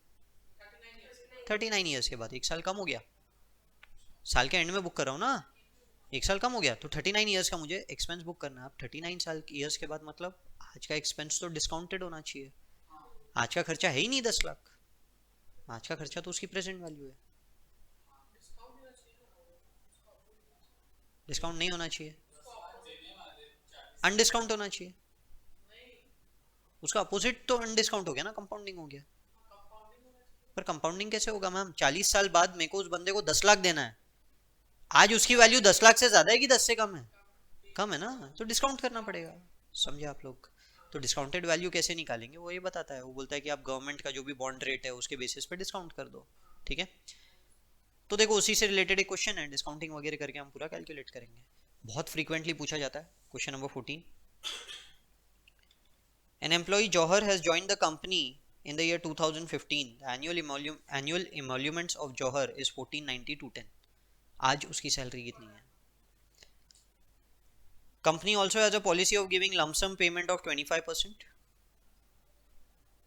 39 ईयर्स के बाद, 1 साल कम हो गया, साल के एंड में बुक कर रहा हूँ ना, 1 साल कम हो गया, तो 39 ईयर्स का मुझे एक्सपेंस बुक करना है। अब 39 साल ईयर्स के बाद मतलब आज का एक्सपेंस तो डिस्काउंटेड होना चाहिए। आज का खर्चा है ही नहीं 10 लाख, आज का खर्चा तो उसकी प्रेजेंट वैल्यू है। डिस्काउंट नहीं होना चाहिए, अनडिस्काउंट होना चाहिए। उसका अपोजिट तो अनडिस्काउंट हो गया ना, कंपाउंडिंग हो गया। पर कंपाउंडिंग कैसे होगा मैम? 40 साल बाद मेरे को उस बंदे को 10 लाख देना है, आज उसकी वैल्यू 10 लाख से ज्यादा है कि 10 से कम है? कम है ना, तो डिस्काउंट करना पड़ेगा। समझे आप लोग? तो डिस्काउंटेड वैल्यू कैसे निकालेंगे वो ये बताता है, वो बोलता है कि आप गवर्नमेंट का जो भी बॉन्ड रेट है उसके बेसिस पे डिस्काउंट कर दो, ठीक है। तो देखो उसी से रिलेटेड एक क्वेश्चन है, डिस्काउंटिंग वगैरह करके हम पूरा कैलकुलेट करेंगे। बहुत फ्रीक्वेंटली पूछा जाता है, question number 14। An employee Johar has joined the company in the year 2015. The annual emoluments of Johar is 1490 to 10। आज उसकी सैलरी कितनी है? Company also has a policy of giving lump sum payment of 25%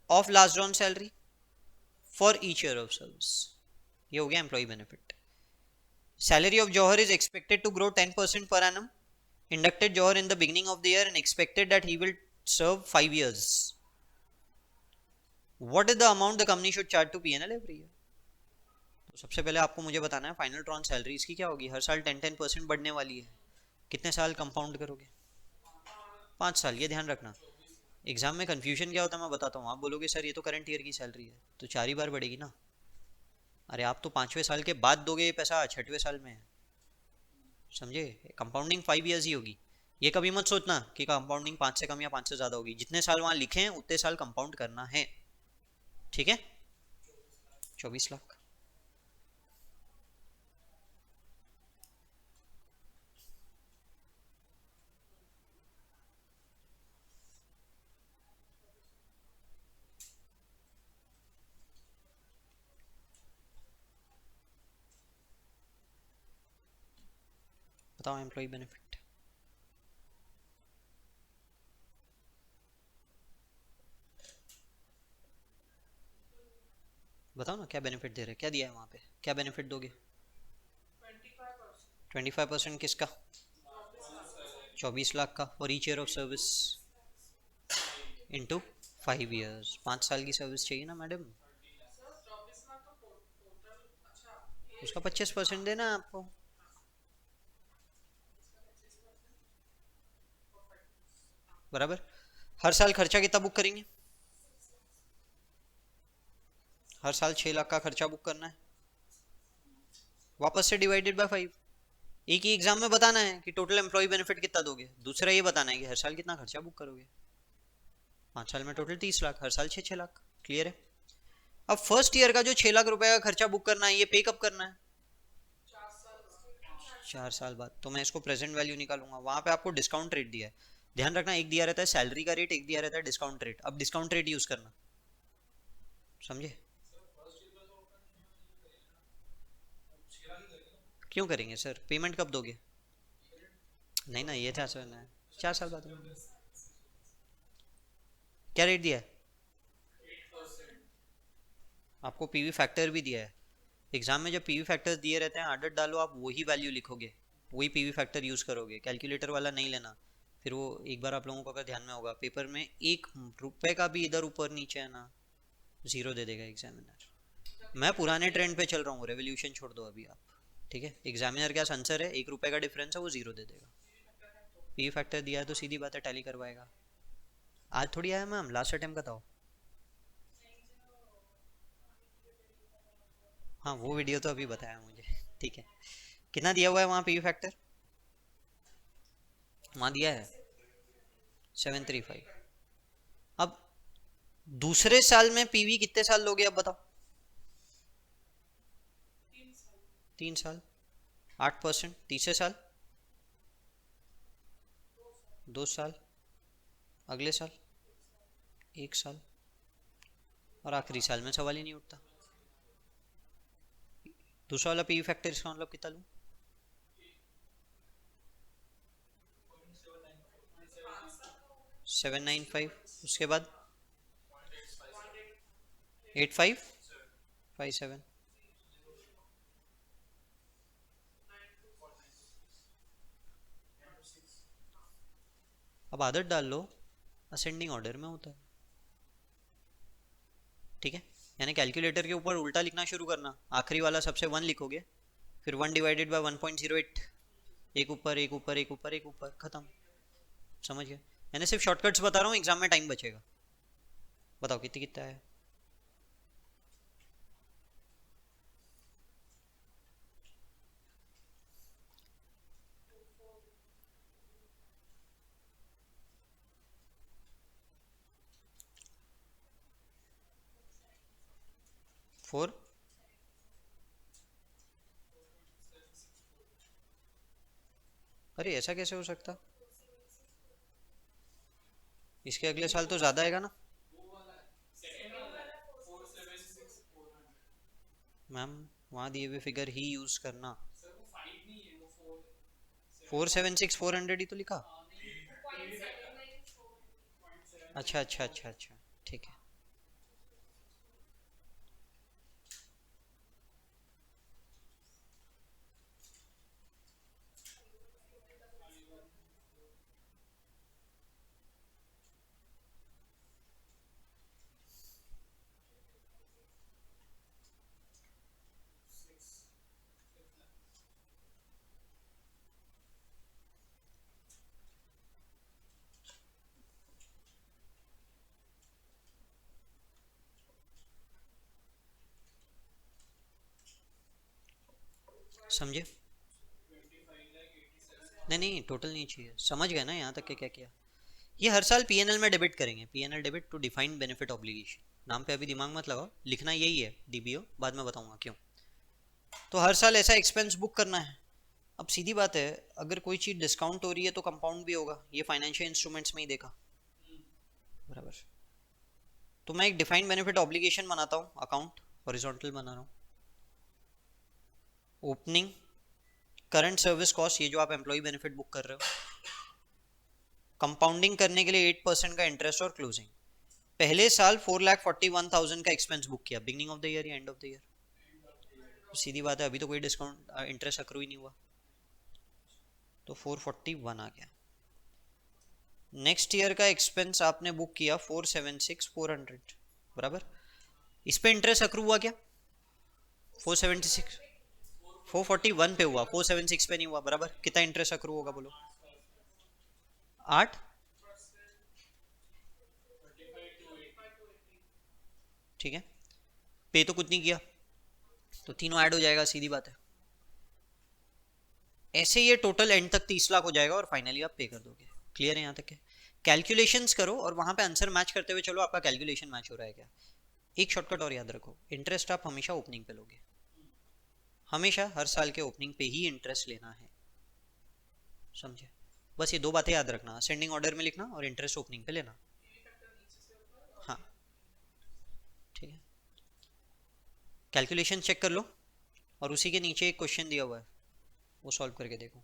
of last drawn salary for each year of service। ये हो गया employ benefit. Salary of Johar is expected to grow 10% per annum. Inducted Johar in the beginning of the year and expected that he will serve 5 years. What is the amount the company should charge to PNL every year? तो सबसे पहले आपको मुझे बताना है final Tron salary इसकी क्या होगी। हर साल 10% बढ़ने वाली है, कितने साल कंपाउंड करोगे? 5 साल। ये ध्यान रखना, एग्जाम में कंफ्यूजन क्या होता है मैं बताता हूँ। आप बोलोगे सर ये तो करंट ईयर की सैलरी है, तो 4 ही बार बढ़ेगी ना। अरे आप तो 5वें साल के बाद दोगे ये पैसा, 6वें साल में, समझे? कंपाउंडिंग 5 ईयर्स ही होगी। ये कभी मत सोचना कि कंपाउंडिंग 5 से कम या 5 से ज़्यादा होगी, जितने साल वहाँ लिखे हैं उतने साल कंपाउंड करना है, ठीक है। 24 लाख। बताओ एम्प्लॉय बेनिफिट। बताओ ना क्या बेनिफिट दे रहे, क्या दिया है वहाँ पे, क्या बेनिफिट दोगे? 25% किसका? 24 लाख का और each year of service into 5 years. 5 साल की सर्विस चाहिए ना मैडम, उसका 25% देना है आपको। बराबर। हर साल खर्चा कितना बुक करेंगे? हर साल 6 लाख का खर्चा बुक करना है, वापस से डिवाइडेड बाय 5। एक ही एग्जाम में बताना है कि टोटल एम्प्लॉय बेनिफिट कितना दोगे, दूसरा ये बताना है कि हर साल कितना खर्चा बुक करोगे। 5 साल में टोटल 30 लाख, हर साल 6-6 लाख। क्लियर है? अब फर्स्ट ईयर का जो 6 लाख रुपए का खर्चा बुक करना है, ये पे कब करना है? 4 साल बाद। तो मैं इसको प्रेजेंट वैल्यू निकालूंगा, वहां पे आपको डिस्काउंट रेट दिया है, ध्यान रखना। एक दिया रहता है सैलरी का रेट, एक दिया रहता है डिस्काउंट रेट। अब डिस्काउंट रेट यूज करना, समझे? क्यों करेंगे सर, पेमेंट कब दोगे? नहीं ना, ये 4 साल है, 4 साल बाद। क्या रेट दिया है आपको? पीवी फैक्टर भी दिया है एग्जाम में। जब पीवी फैक्टर्स दिए रहते हैं, आदत डालो, आप वही वैल्यू लिखोगे, वही पीवी फैक्टर यूज करोगे, कैलकुलेटर वाला नहीं लेना। फिर वो एक बार आप लोगों को अगर ध्यान में होगा, पेपर में 1 रुपए का भी इधर ऊपर नीचे है ना, जीरो दे देगा एग्जामिनर। मैं पुराने ट्रेंड पे चल रहा हूँ, रेवोल्यूशन छोड़ दो अभी आप। ठीक है, एग्जामिनर क्या आंसर है, 1 रुपए का डिफरेंस है, वो जीरो दे देगा। पीवी फैक्टर दिया है तो सीधी बात है, टैली करवाएगा। आज थोड़ी आया मैम, लास्ट अटेम्प्ट का था। हाँ, वो वीडियो तो अभी बताया मुझे। ठीक है, कितना दिया हुआ है वहाँ पीवी फैक्टर? वहाँ दिया है 735। अब दूसरे साल में पीवी कितने साल लोगे, अब बताओ? 3 साल। 8%। तीसरे साल 2 साल, अगले साल 1 साल, और आखिरी साल में सवाल ही नहीं उठता। दूसरा वाला पीवी फैक्टर इसका मतलब कितना लूँ? 795। उसके बाद 8557। अब आदत डाल लो, असेंडिंग ऑर्डर में होता है। ठीक है, यानी कैलकुलेटर के ऊपर उल्टा लिखना शुरू करना, आखिरी वाला सबसे 1 लिखोगे, फिर 1 डिवाइडेड बाय 1.08, एक ऊपर एक ऊपर एक ऊपर एक ऊपर, खत्म। समझ गए? यानी सिर्फ शॉर्टकट्स बता रहा हूँ, एग्जाम में टाइम बचेगा। बताओ कितनी कितना है? फोर। अरे ऐसा कैसे हो सकता? इसके अगले साल तो ज़्यादा आएगा ना मैम, वहाँ दिए हुए फिगर ही यूज़ करना। 476 400 ही तो लिखा। अच्छा अच्छा अच्छा अच्छा, ठीक है। समझे? नहीं नहीं, टोटल नहीं चाहिए, समझ गए ना यहाँ तक के क्या किया? ये हर साल पीएनएल में डेबिट करेंगे, PNL debit to defined benefit obligation. नाम पे अभी दिमाग मत लगाओ, लिखना यही है डीबीओ, बाद में बताऊंगा क्यों। तो हर साल ऐसा एक्सपेंस बुक करना है। अब सीधी बात है, अगर कोई चीज़ डिस्काउंट हो रही है तो कंपाउंड भी होगा, ये फाइनेंशियल इंस्ट्रूमेंट्स में ही देखा बराबर। तो मैं एक डिफाइंड बेनिफिट ऑब्लिगेशन बनाता हूँ, अकाउंट हॉरिजॉन्टल बना रहा हूँ। ओपनिंग करंट सर्विस कॉस्ट, ये जो आप एम्प्लॉय बेनिफिट बुक कर रहे हो, कंपाउंडिंग करने के लिए 8% का इंटरेस्ट, और क्लोजिंग। पहले साल 4,41,000 का एक्सपेंस बुक किया, बिगनिंग ऑफ द ईयर या एंड ऑफ द ईयर? सीधी बात है, अभी तो कोई डिस्काउंट इंटरेस्ट अक्रू ही नहीं हुआ, तो 441 आ गया। नेक्स्ट ईयर का एक्सपेंस आपने बुक किया 476,400 बराबर। इस पे इंटरेस्ट अक्रू हुआ क्या? 476, 441 पे हुआ, 476 पे नहीं हुआ बराबर। कितना इंटरेस्ट अक्रू होगा बोलो? 8। ठीक है, पे तो कुछ नहीं किया, तो तीनों ऐड हो जाएगा, सीधी बात है। ऐसे ये टोटल एंड तक 30 लाख हो जाएगा और फाइनली आप पे कर दोगे। क्लियर है यहाँ तक के? कैलकुलेशंस करो और वहां पे आंसर मैच करते हुए चलो आपका कैलकुलेशन मैच हो रहा है क्या। एक शॉर्टकट और याद रखो, इंटरेस्ट आप हमेशा ओपनिंग पे लोगे, हमेशा हर साल के ओपनिंग पे ही इंटरेस्ट लेना है, समझे? बस ये दो बातें याद रखना, असेंडिंग ऑर्डर में लिखना और इंटरेस्ट ओपनिंग पे लेना। हाँ ठीक है, कैलकुलेशन चेक कर लो और उसी के नीचे एक क्वेश्चन दिया हुआ है वो सॉल्व करके देखो।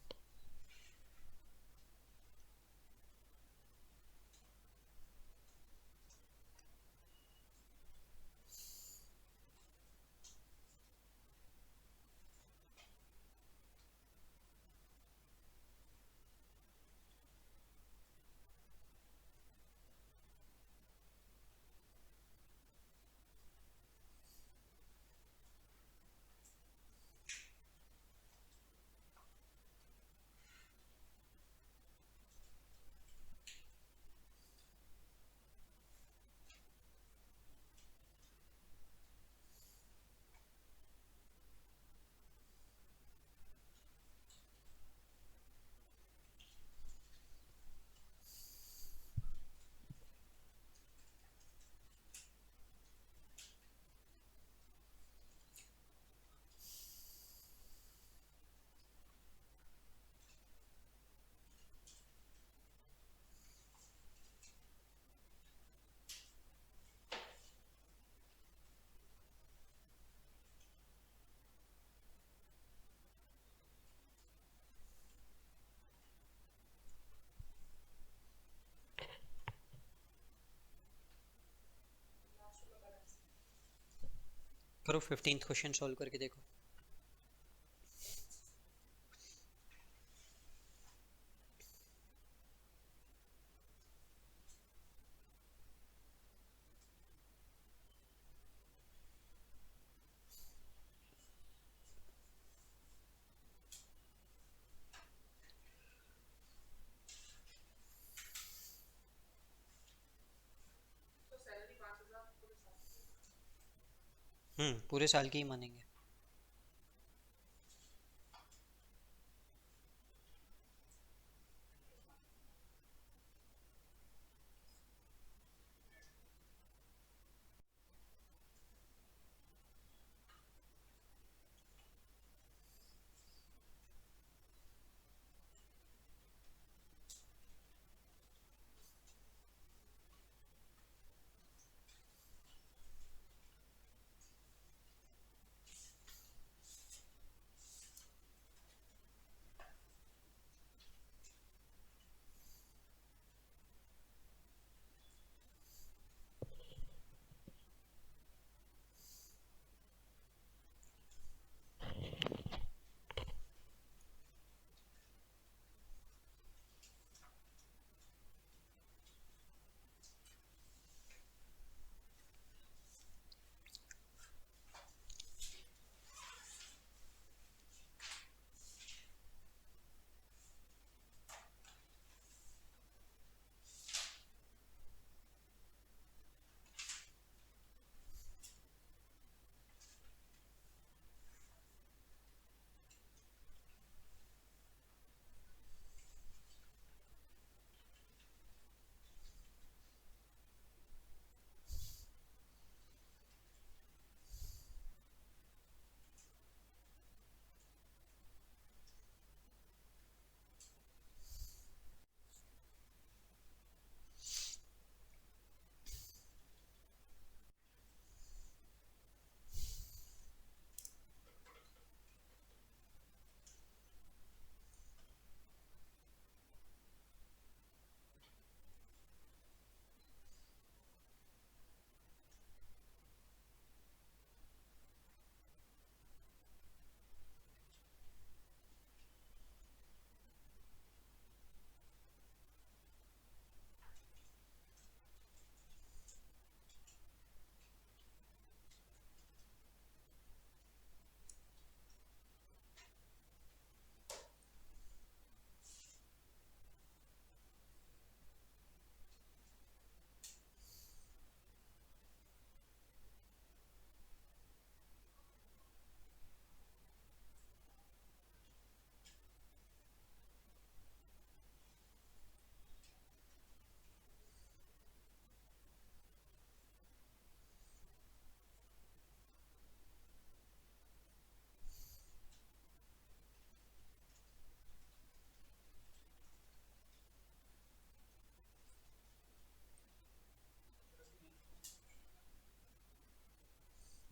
करो 15th क्वेश्चन सॉल्व करके देखो। पूरे साल की ही मानेंगे।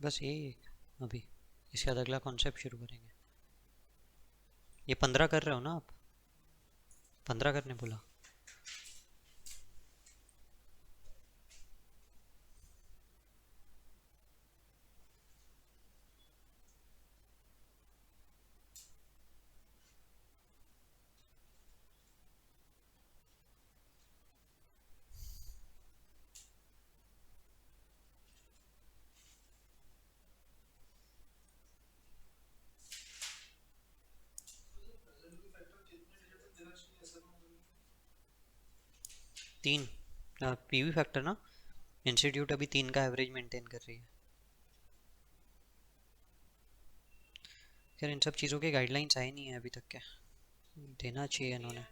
बस यही अभी, इसके बाद अगला कॉन्सेप्ट शुरू करेंगे। ये 15 कर रहे हो ना आप? 15 करने बोला। 3 पीवी फैक्टर ना, इंस्टीट्यूट अभी 3 का एवरेज मेंटेन कर रही है। खैर इन सब चीज़ों के गाइडलाइंस आए नहीं है अभी तक, क्या देना चाहिए इन्होंने।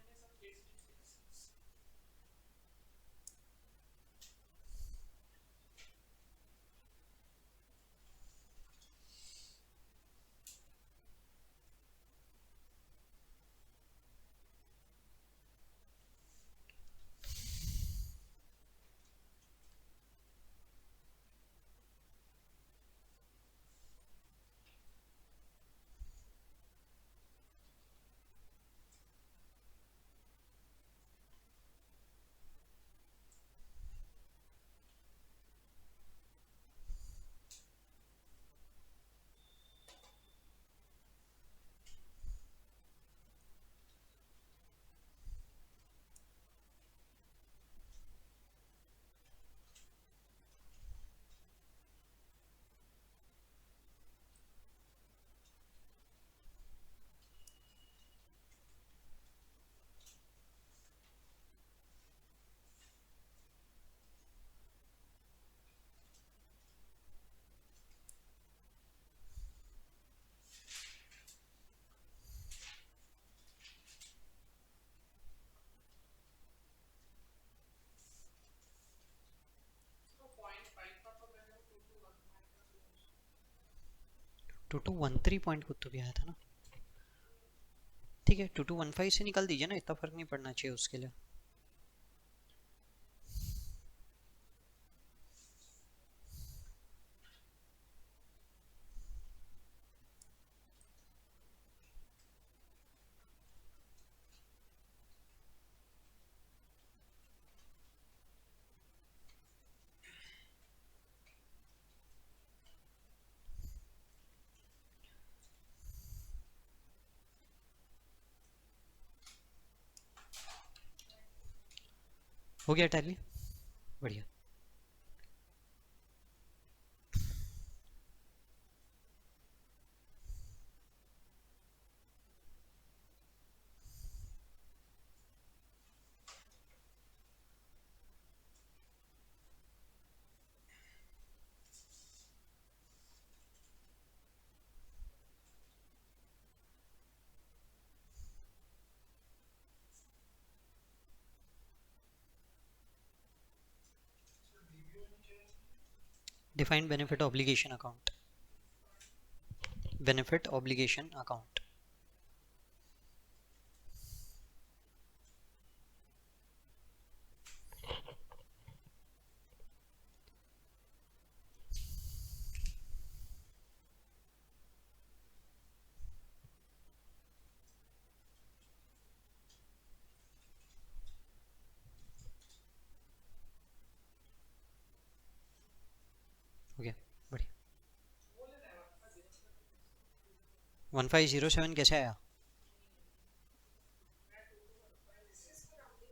Two two one three point कुछ तो भी आया था ना। ठीक है, 2215 से निकाल दीजिए ना, इतना फर्क नहीं पड़ना चाहिए उसके लिए। हो गया टैली, बढ़िया। Defined benefit obligation account, benefit obligation account. हो गया, बढ़िया। 1507 कैसे आया?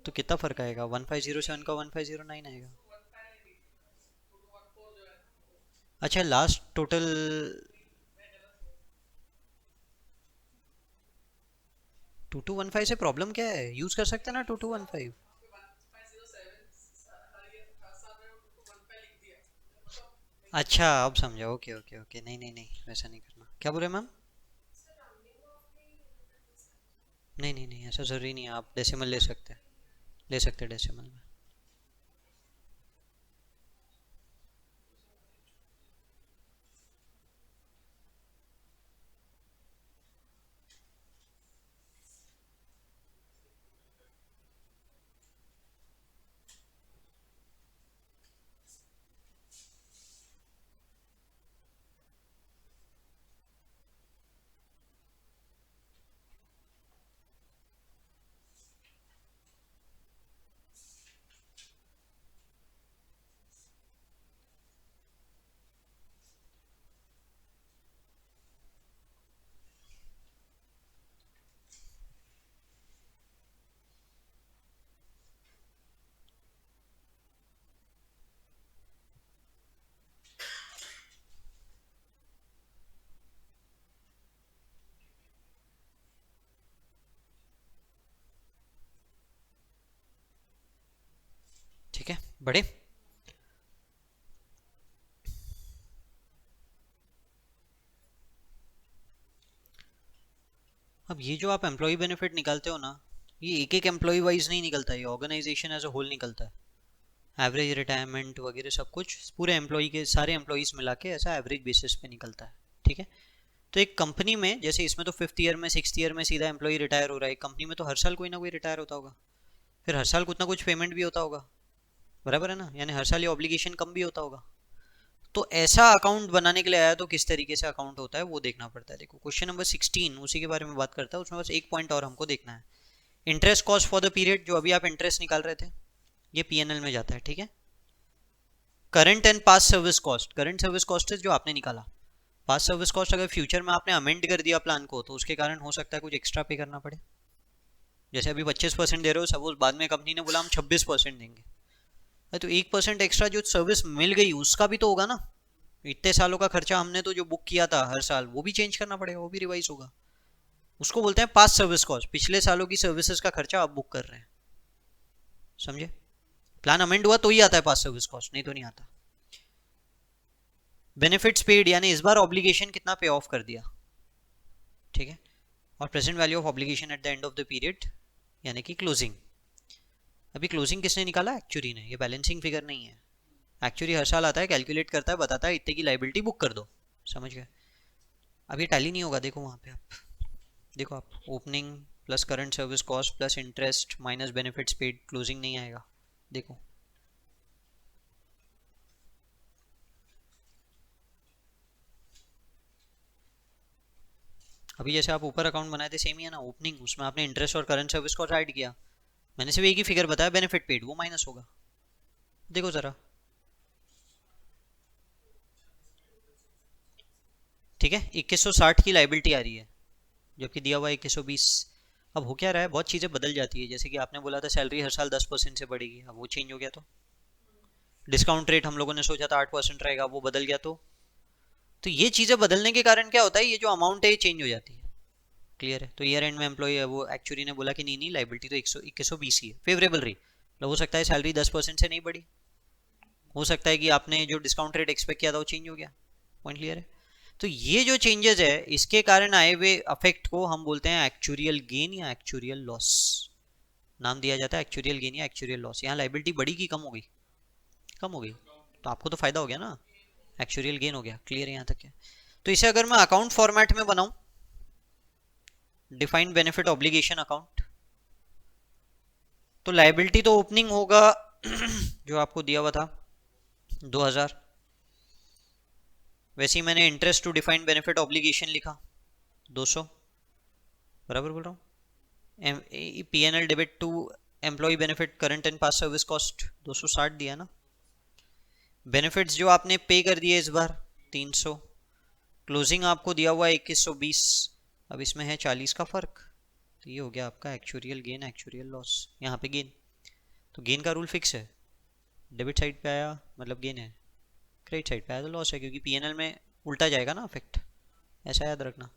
तो कितना फर्क आएगा? 1507 का 1509 आएगा। अच्छा, लास्ट टोटल 2215 से प्रॉब्लम क्या है? यूज कर सकते हैं ना 2215। अच्छा अब समझा, ओके ओके ओके, नहीं नहीं नहीं, वैसा नहीं करना। क्या बोले मैम? नहीं नहीं नहीं, ऐसा ज़रूरी नहीं है, आप डेसिमल ले सकते हैं, ले सकते हैं डेसिमल में। बड़े अब ये जो आप एम्प्लॉय बेनिफिट निकालते हो ना, ये एक एक एम्प्लॉय वाइज नहीं निकलता, ये ऑर्गेनाइजेशन एज अ होल निकलता है। एवरेज रिटायरमेंट वगैरह सब कुछ पूरे एम्प्लॉय के सारे एम्प्लॉयज़ मिला के ऐसा एवरेज बेसिस पे निकलता है। ठीक है। तो एक कंपनी में जैसे इसमें तो फिफ्थ ईयर में सिक्स ईयर में सीधा एम्प्लॉय रिटायर हो रहा है, एक कंपनी में तो हर साल कोई ना कोई रिटायर होता होगा, फिर हर साल कुछ ना कुछ पेमेंट भी होता होगा, बराबर है ना, यानी हर साल ये ऑब्लिगेशन कम भी होता होगा। तो ऐसा अकाउंट बनाने के लिए आया तो किस तरीके से अकाउंट होता है वो देखना पड़ता है। देखो क्वेश्चन नंबर 16 उसी के बारे में बात करता है, उसमें बस एक पॉइंट और हमको देखना है। Interest cost for the period, जो अभी आप इंटरेस्ट निकाल रहे थे, ये पीएनएल में जाता है। ठीक है। Current and past service cost, current service cost है जो आपने निकाला, पास्ट सर्विस कॉस्ट अगर फ्यूचर में आपने अमेंड कर दिया प्लान को तो उसके कारण हो सकता है कुछ एक्स्ट्रा पे करना पड़े। जैसे अभी 25% दे रहे हो, सपोज बाद में कंपनी ने बोला हम 26% देंगे, तो 1% एक्स्ट्रा जो सर्विस मिल गई उसका भी तो होगा ना। इतने सालों का खर्चा हमने तो जो बुक किया था हर साल वो भी चेंज करना पड़ेगा, वो भी रिवाइज होगा। उसको बोलते हैं पास्ट सर्विस कॉस्ट, पिछले सालों की सर्विसेज का खर्चा आप बुक कर रहे हैं। समझे? प्लान अमेंड हुआ तो ही आता है पास्ट सर्विस कॉस्ट, नहीं तो नहीं आता। बेनिफिट्स पेड, यानी इस बार ऑब्लिगेशन कितना पे ऑफ कर दिया। ठीक है। और present value of obligation at the end of the period, यानी कि क्लोजिंग। अभी क्लोजिंग किसने निकाला? एक्चुअरी ने, ये बैलेंसिंग फिगर नहीं है। एक्चुअरी हर साल आता है, कैलकुलेट करता है, बताता है इतने की लाइबिलिटी बुक कर दो। समझ गए? अब ये टैली नहीं होगा, देखो वहाँ पे आप, देखो आप, opening plus current service cost plus interest minus benefits paid, closing नहीं आएगा। देखो अभी जैसे आप ऊपर अकाउंट बनाए थे सेम ही है ना, ओपनिंग, उसमें आपने इंटरेस्ट और करंट सर्विस कॉस्ट ऐड किया, मैंने सिर्फ एक ही फिगर बताया बेनिफिट पेड, वो माइनस होगा। देखो जरा। ठीक है, 2160 की लाइबिलिटी आ रही है जबकि दिया हुआ 2120। अब हो क्या रहा है, बहुत चीज़ें बदल जाती है, जैसे कि आपने बोला था सैलरी हर साल 10% से बढ़ेगी, अब वो चेंज हो गया तो डिस्काउंट रेट हम लोगों ने सोचा था 8% रहेगा, वो बदल गया तो ये चीज़ें बदलने के कारण क्या होता है, ये जो अमाउंट है ये चेंज हो जाती है। क्लियर है? तो ईयर एंड में एम्प्लॉय है वो एक्चुअली ने बोला कि नहीं नहीं लाइबिलिटी तो 2120 ही है, फेवरेबल रही, तो हो सकता है सैलरी 10% से नहीं बढ़ी, हो सकता है कि आपने जो डिस्काउंट रेट एक्सपेक्ट किया था वो चेंज हो गया। पॉइंट क्लियर है? तो ये जो चेंजेस है इसके कारण आए हुए अफेक्ट को हम बोलते हैं एक्चुरियल गेन या एक्चुरियल लॉस। नाम दिया जाता है एक्चुरियल गेन या एक्चुरियल लॉस। यहाँ लाइबिलिटी बढ़ी कि कम हो गई? कम हो गई, तो आपको तो फायदा हो गया ना, एक्चुरियल गेन हो गया। क्लियर है यहाँ तक है? तो इसे अगर मैं अकाउंट फॉर्मेट में बनाऊं, डिफाइंड बेनिफिट ऑब्लिगेशन अकाउंट, तो लाइबिलिटी तो ओपनिंग होगा जो आपको दिया हुआ था 2000, वैसे ही मैंने interest to defined benefit obligation लिखा 200, बराबर बोल रहा हूँ। P N L debit to employ benefit current and pass service cost 260 दिया ना। बेनिफिट्स जो आपने पे कर दिए इस बार 300, क्लोजिंग आपको दिया हुआ है 2120, अब इसमें है 40 का फर्क, तो ये हो गया आपका एक्चुरियल गेन एक्चुरियल लॉस। यहाँ पे गेन, तो गेन का रूल फिक्स है, डेबिट साइड पे आया मतलब गेन है, क्रेडिट साइड पे आया तो लॉस है, क्योंकि पीएनएल में उल्टा जाएगा ना अफेक्ट, ऐसा याद रखना।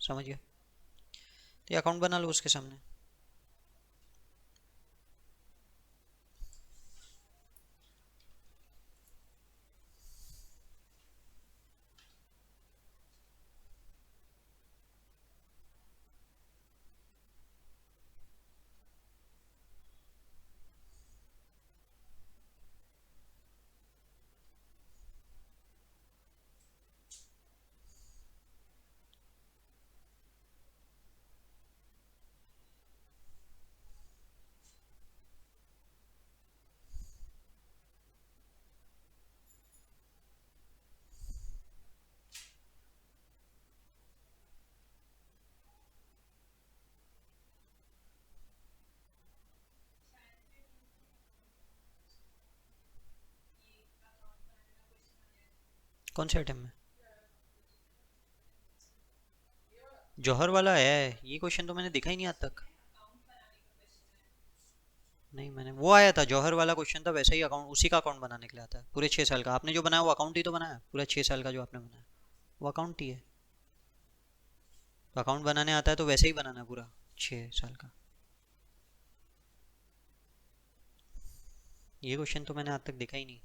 समझ गया? तो ये अकाउंट बना लो उसके सामने। कौन से आइटम में? जौहर वाला है, ये क्वेश्चन तो मैंने देखा ही नहीं आज तक। नहीं, मैंने वो आया था जौहर वाला क्वेश्चन था, वैसे ही अकाउंट उसी का अकाउंट बनाने के लिए आता है पूरे 6 साल का। आपने जो बनाया वो अकाउंट ही तो बनाया, पूरा 6 साल का जो आपने बनाया वो अकाउंट ही है। तो अकाउंट बनाने आता है तो वैसे ही बनाना पूरा 6 साल का। ये क्वेश्चन तो मैंने आज तक देखा ही नहीं।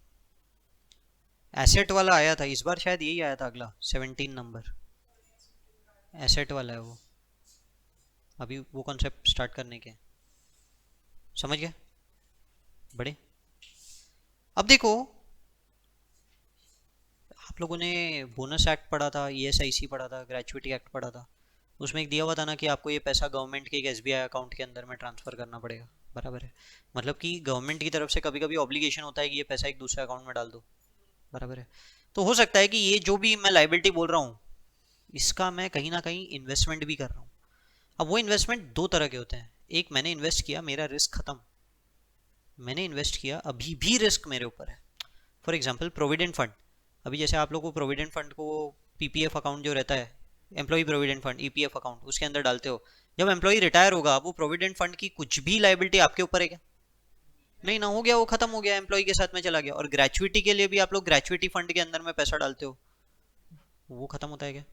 एसेट वाला आया था इस बार, शायद यही आया था अगला 17 नंबर, एसेट वाला है वो। अभी वो कॉन्सेप्ट स्टार्ट करने के, समझ गया बड़े। अब देखो, आप लोगों ने बोनस एक्ट पढ़ा था, ईएसआईसी पढ़ा था, ग्रेचुइटी एक्ट पढ़ा था। उसमें एक दिया हुआ था ना कि आपको ये पैसा गवर्नमेंट के एक एसबीआई अकाउंट के अंदर में ट्रांसफर करना पड़ेगा, बराबर है। मतलब कि गवर्नमेंट की तरफ से कभी कभी ऑब्लिगेशन होता है कि ये पैसा एक दूसरे अकाउंट में डाल दो, बराबर है। तो हो सकता है कि ये जो भी मैं लाइबिलिटी बोल रहा हूँ, इसका मैं कहीं ना कहीं इन्वेस्टमेंट भी कर रहा हूँ। अब वो इन्वेस्टमेंट दो तरह के होते हैं। एक, मैंने इन्वेस्ट किया, मेरा रिस्क खत्म, मैंने इन्वेस्ट किया, अभी भी रिस्क मेरे ऊपर है। फॉर एग्जांपल प्रोविडेंट फंड, अभी जैसे आप लोगों को प्रोविडेंट फंड को पीपीएफ अकाउंट जो रहता है, employ provident fund EPF account, उसके अंदर डालते हो। जब एम्प्लॉय रिटायर होगा, वो प्रोविडेंट फंड की कुछ भी लाइबिलिटी आपके ऊपर है क्या? नहीं ना, हो गया, वो खत्म हो गया, एम्प्लॉय के साथ में चला गया। और ग्रेचुइटी के लिए भी आप लोग ग्रेचुइटी फंड के अंदर में पैसा डालते हो, वो खत्म होता है क्या?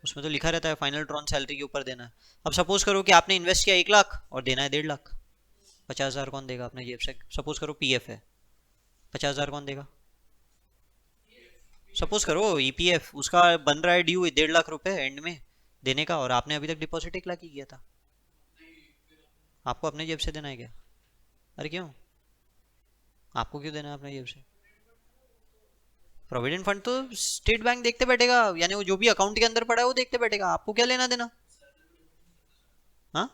उसमें तो लिखा रहता है फाइनल ड्रॉन सैलरी के ऊपर देना है। अब सपोज करो कि आपने इन्वेस्ट किया 1 लाख और देना है 1.5 लाख, 50,000 कौन देगा अपने जेब से? सपोज करो पीएफ है, 50,000 कौन देगा? सपोज करो ईपीएफ उसका बन रहा है ड्यू 1.5 लाख रुपए एंड में देने का, और आपने अभी तक डिपॉजिट 1 लाख ही किया था, आपको अपने जेब से देना है क्या? अरे क्यों, आपको क्यों देना है अपने जेब से? प्रोविडेंट फंड तो स्टेट बैंक देखते बैठेगा, यानी वो जो भी अकाउंट के अंदर पड़ा है वो देखते बैठेगा, आपको क्या लेना देना? हाँ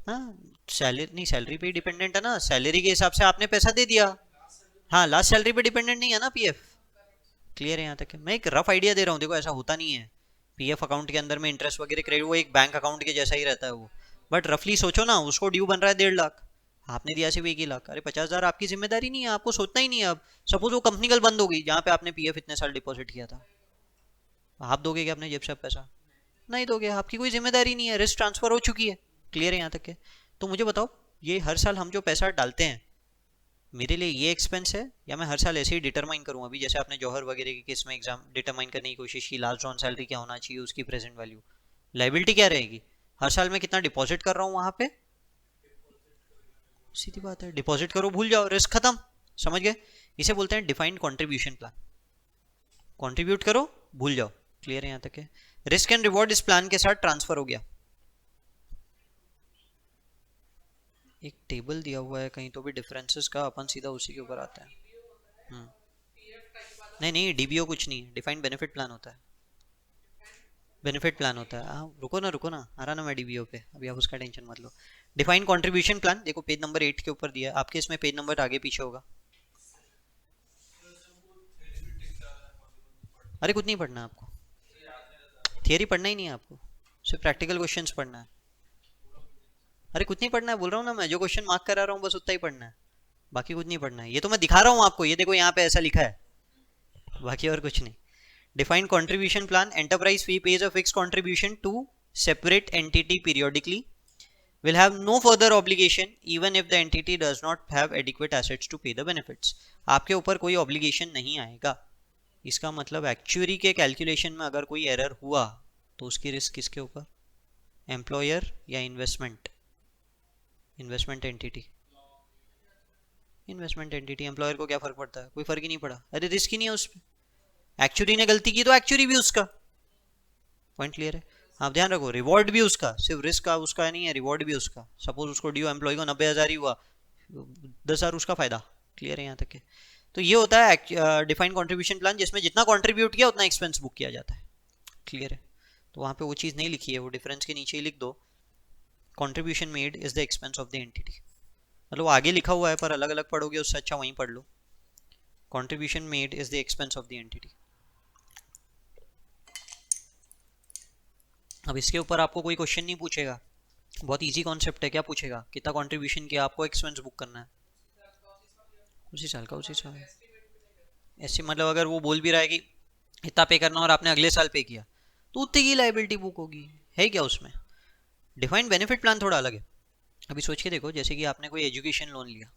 हाँ, सैलरी नहीं, सैलरी पे डिपेंडेंट है ना, सैलरी के हिसाब से आपने पैसा दे दिया। हाँ, लास्ट सैलरी पे डिपेंडेंट नहीं है ना पीएफ। क्लियर है यहाँ तक? मैं एक रफ आइडिया दे रहा हूँ, देखो ऐसा होता नहीं है पीएफ अकाउंट के अंदर में इंटरेस्ट वगैरह क्रेडिट, वो एक बैंक अकाउंट के जैसा ही रहता है वो। बट रफली सोचो ना, उसको ड्यू बन रहा है 1.5 लाख, आपने दिया सिर्फ 1 ही लाख, अरे 50,000 आपकी जिम्मेदारी नहीं है, आपको सोचना ही नहीं है। अब सपोज वो कंपनी कल बंद हो गई जहाँ पे आपने पीएफ इतने साल डिपॉजिट किया था, आप दोगे क्या अपने जेब से पैसा? नहीं दोगे, आपकी कोई जिम्मेदारी नहीं है, रिस्क ट्रांसफर हो चुकी है। क्लियर है यहाँ तक के? तो मुझे बताओ, ये हर साल हम जो पैसा डालते हैं, मेरे लिए ये एक्सपेंस है, या मैं हर साल ऐसे ही डिटरमाइन करूँ? अभी जैसे आपने जौहर वगैरह के केस में एग्जाम डिटरमाइन करने की कोशिश की, लास्ट ड्रॉन सैलरी क्या होना चाहिए, उसकी प्रेजेंट वैल्यू, लाइबिलिटी क्या रहेगी, हर साल मैं कितना डिपॉजिट कर रहा हूँ वहां पे, सीधी बात है, डिपॉजिट करो भूल जाओ, रिस्क खत्म। समझ गए? इसे बोलते हैं डिफाइंड कॉन्ट्रीब्यूशन प्लान, कॉन्ट्रीब्यूट करो भूल जाओ। क्लियर है यहाँ तक है? रिस्क एंड रिवॉर्ड इस प्लान के साथ ट्रांसफर हो गया। एक टेबल दिया हुआ है कहीं तो भी डिफरेंसेस का, अपन सीधा उसी के ऊपर आते हैं। हम्म, नहीं नहीं, डीबीओ कुछ नहीं, डिफाइंड बेनिफिट प्लान होता है, बेनिफिट प्लान होता है। हाँ रुको ना, आ रहा ना मैं डीबीओ पे, अभी आप उसका टेंशन मत लो। डिफाइंड कंट्रीब्यूशन प्लान देखो पेज नंबर 8 के ऊपर दिया है आपके, इसमें पेज नंबर आगे पीछे होगा। अरे कुछ नहीं पढ़ना है आपको, थियरी पढ़ना ही नहीं है आपको, सिर्फ प्रैक्टिकल क्वेश्चंस पढ़ना है। अरे कुछ नहीं पढ़ना है, बोल रहा हूँ ना मैं, जो क्वेश्चन मार्क करा रहा हूँ बस उतना ही पढ़ना है, बाकी कुछ नहीं पढ़ना है। ये तो मैं दिखा रहा हूँ आपको, ये देखो यहाँ पे ऐसा लिखा है, बाकी और कुछ नहीं। Defined contribution plan, enterprise fee pays a fixed contribution to separate entity periodically, will have no further obligation even if the entity does not have adequate assets to pay the benefits। आपके ऊपर कोई obligation नहीं आएगा। इसका मतलब actuary के calculation में अगर कोई एरर हुआ तो उसकी रिस्क किसके ऊपर? एम्प्लॉयर या investment? Investment entity, investment entity. Employer को क्या फर्क पड़ता है? कोई फर्क ही नहीं पड़ा, अरे रिस्क ही नहीं है उस पर। एक्चुअरी ने गलती की तो एक्चुअरी भी उसका। पॉइंट क्लियर है? आप ध्यान रखो, रिवॉर्ड भी उसका, सिर्फ रिस्क का उसका नहीं है, रिवॉर्ड भी उसका। सपोज उसको ड्यू एम्प्लॉय को 90,000 ही हुआ, 10,000 उसका फायदा। क्लियर है यहाँ तक के? तो ये होता है डिफाइंड कंट्रीब्यूशन प्लान, जिसमें जितना कंट्रीब्यूट किया उतना एक्सपेंस बुक किया जाता है। क्लियर है? तो वहाँ पे वो चीज़ नहीं लिखी है, वो डिफरेंस के नीचे ही लिख दो, contribution made is the expense of the entity. मतलब आगे लिखा हुआ है पर अलग अलग पढ़ोगे उससे अच्छा वहीं पढ़ लो, contribution made is the expense of the entity. अब इसके ऊपर आपको कोई क्वेश्चन नहीं पूछेगा, बहुत इजी कॉन्सेप्ट है। क्या पूछेगा? कितना कंट्रीब्यूशन किया, आपको एक्सपेंस बुक करना है उसी साल का, उसी साल। ऐसे मतलब अगर वो बोल भी रहा है कि इतना पे करना और आपने अगले साल पे किया तो उतनी की लाइबिलिटी बुक होगी, है क्या उसमें? डिफाइंड बेनिफिट प्लान थोड़ा अलग है। अभी सोच के देखो, जैसे कि आपने कोई एजुकेशन लोन लिया,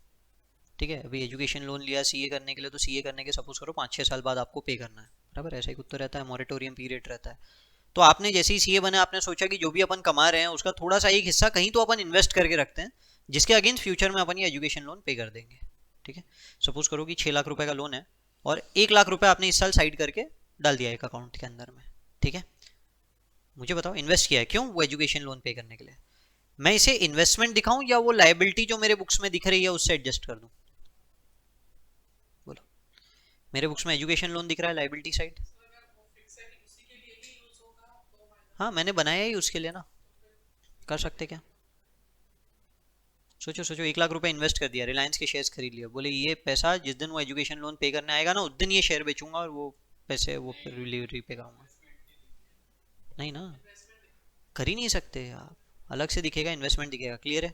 ठीक है, अभी एजुकेशन लोन लिया सीए करने के लिए, तो सीए करने के सपोज करो 5-6 साल बाद आपको पे करना है, बराबर? ऐसा ही कुछ तो रहता है, मॉरेटोरियम पीरियड रहता है। तो आपने जैसे ही सीए बने, आपने सोचा कि जो भी अपन कमा रहे हैं उसका थोड़ा सा एक हिस्सा कहीं तो अपन इन्वेस्ट करके रखते हैं, जिसके अगेंस्ट फ्यूचर में अपन ये एजुकेशन लोन पे कर देंगे। ठीक है, सपोज करो कि 6 लाख रुपए का लोन है और 1 लाख रुपए आपने इस साल साइड करके डाल दिया एक अकाउंट के अंदर में। ठीक है, मुझे बताओ इन्वेस्ट किया है, क्यों? वो एजुकेशन लोन पे करने के लिए। मैं इसे इन्वेस्टमेंट दिखाऊं या वो लायबिलिटी जो मेरे बुक्स में दिख रही है उससे एडजस्ट कर दूं? बोलो, मेरे बुक्स में एजुकेशन लोन दिख रहा है लायबिलिटी साइड। हाँ, मैंने बनाया ही उसके लिए ना, कर सकते क्या? सोचो सोचो, 1 लाख रुपए इन्वेस्ट कर दिया, रिलायंस के शेयर्स खरीद लिया, बोले ये पैसा जिस दिन वो एजुकेशन लोन पे करने आएगा ना उस दिन ये शेयर बेचूंगा और वो पैसे वो रीपे करूंगा। नहीं ना, कर ही नहीं सकते आप, अलग से दिखेगा, इन्वेस्टमेंट दिखेगा। क्लियर है?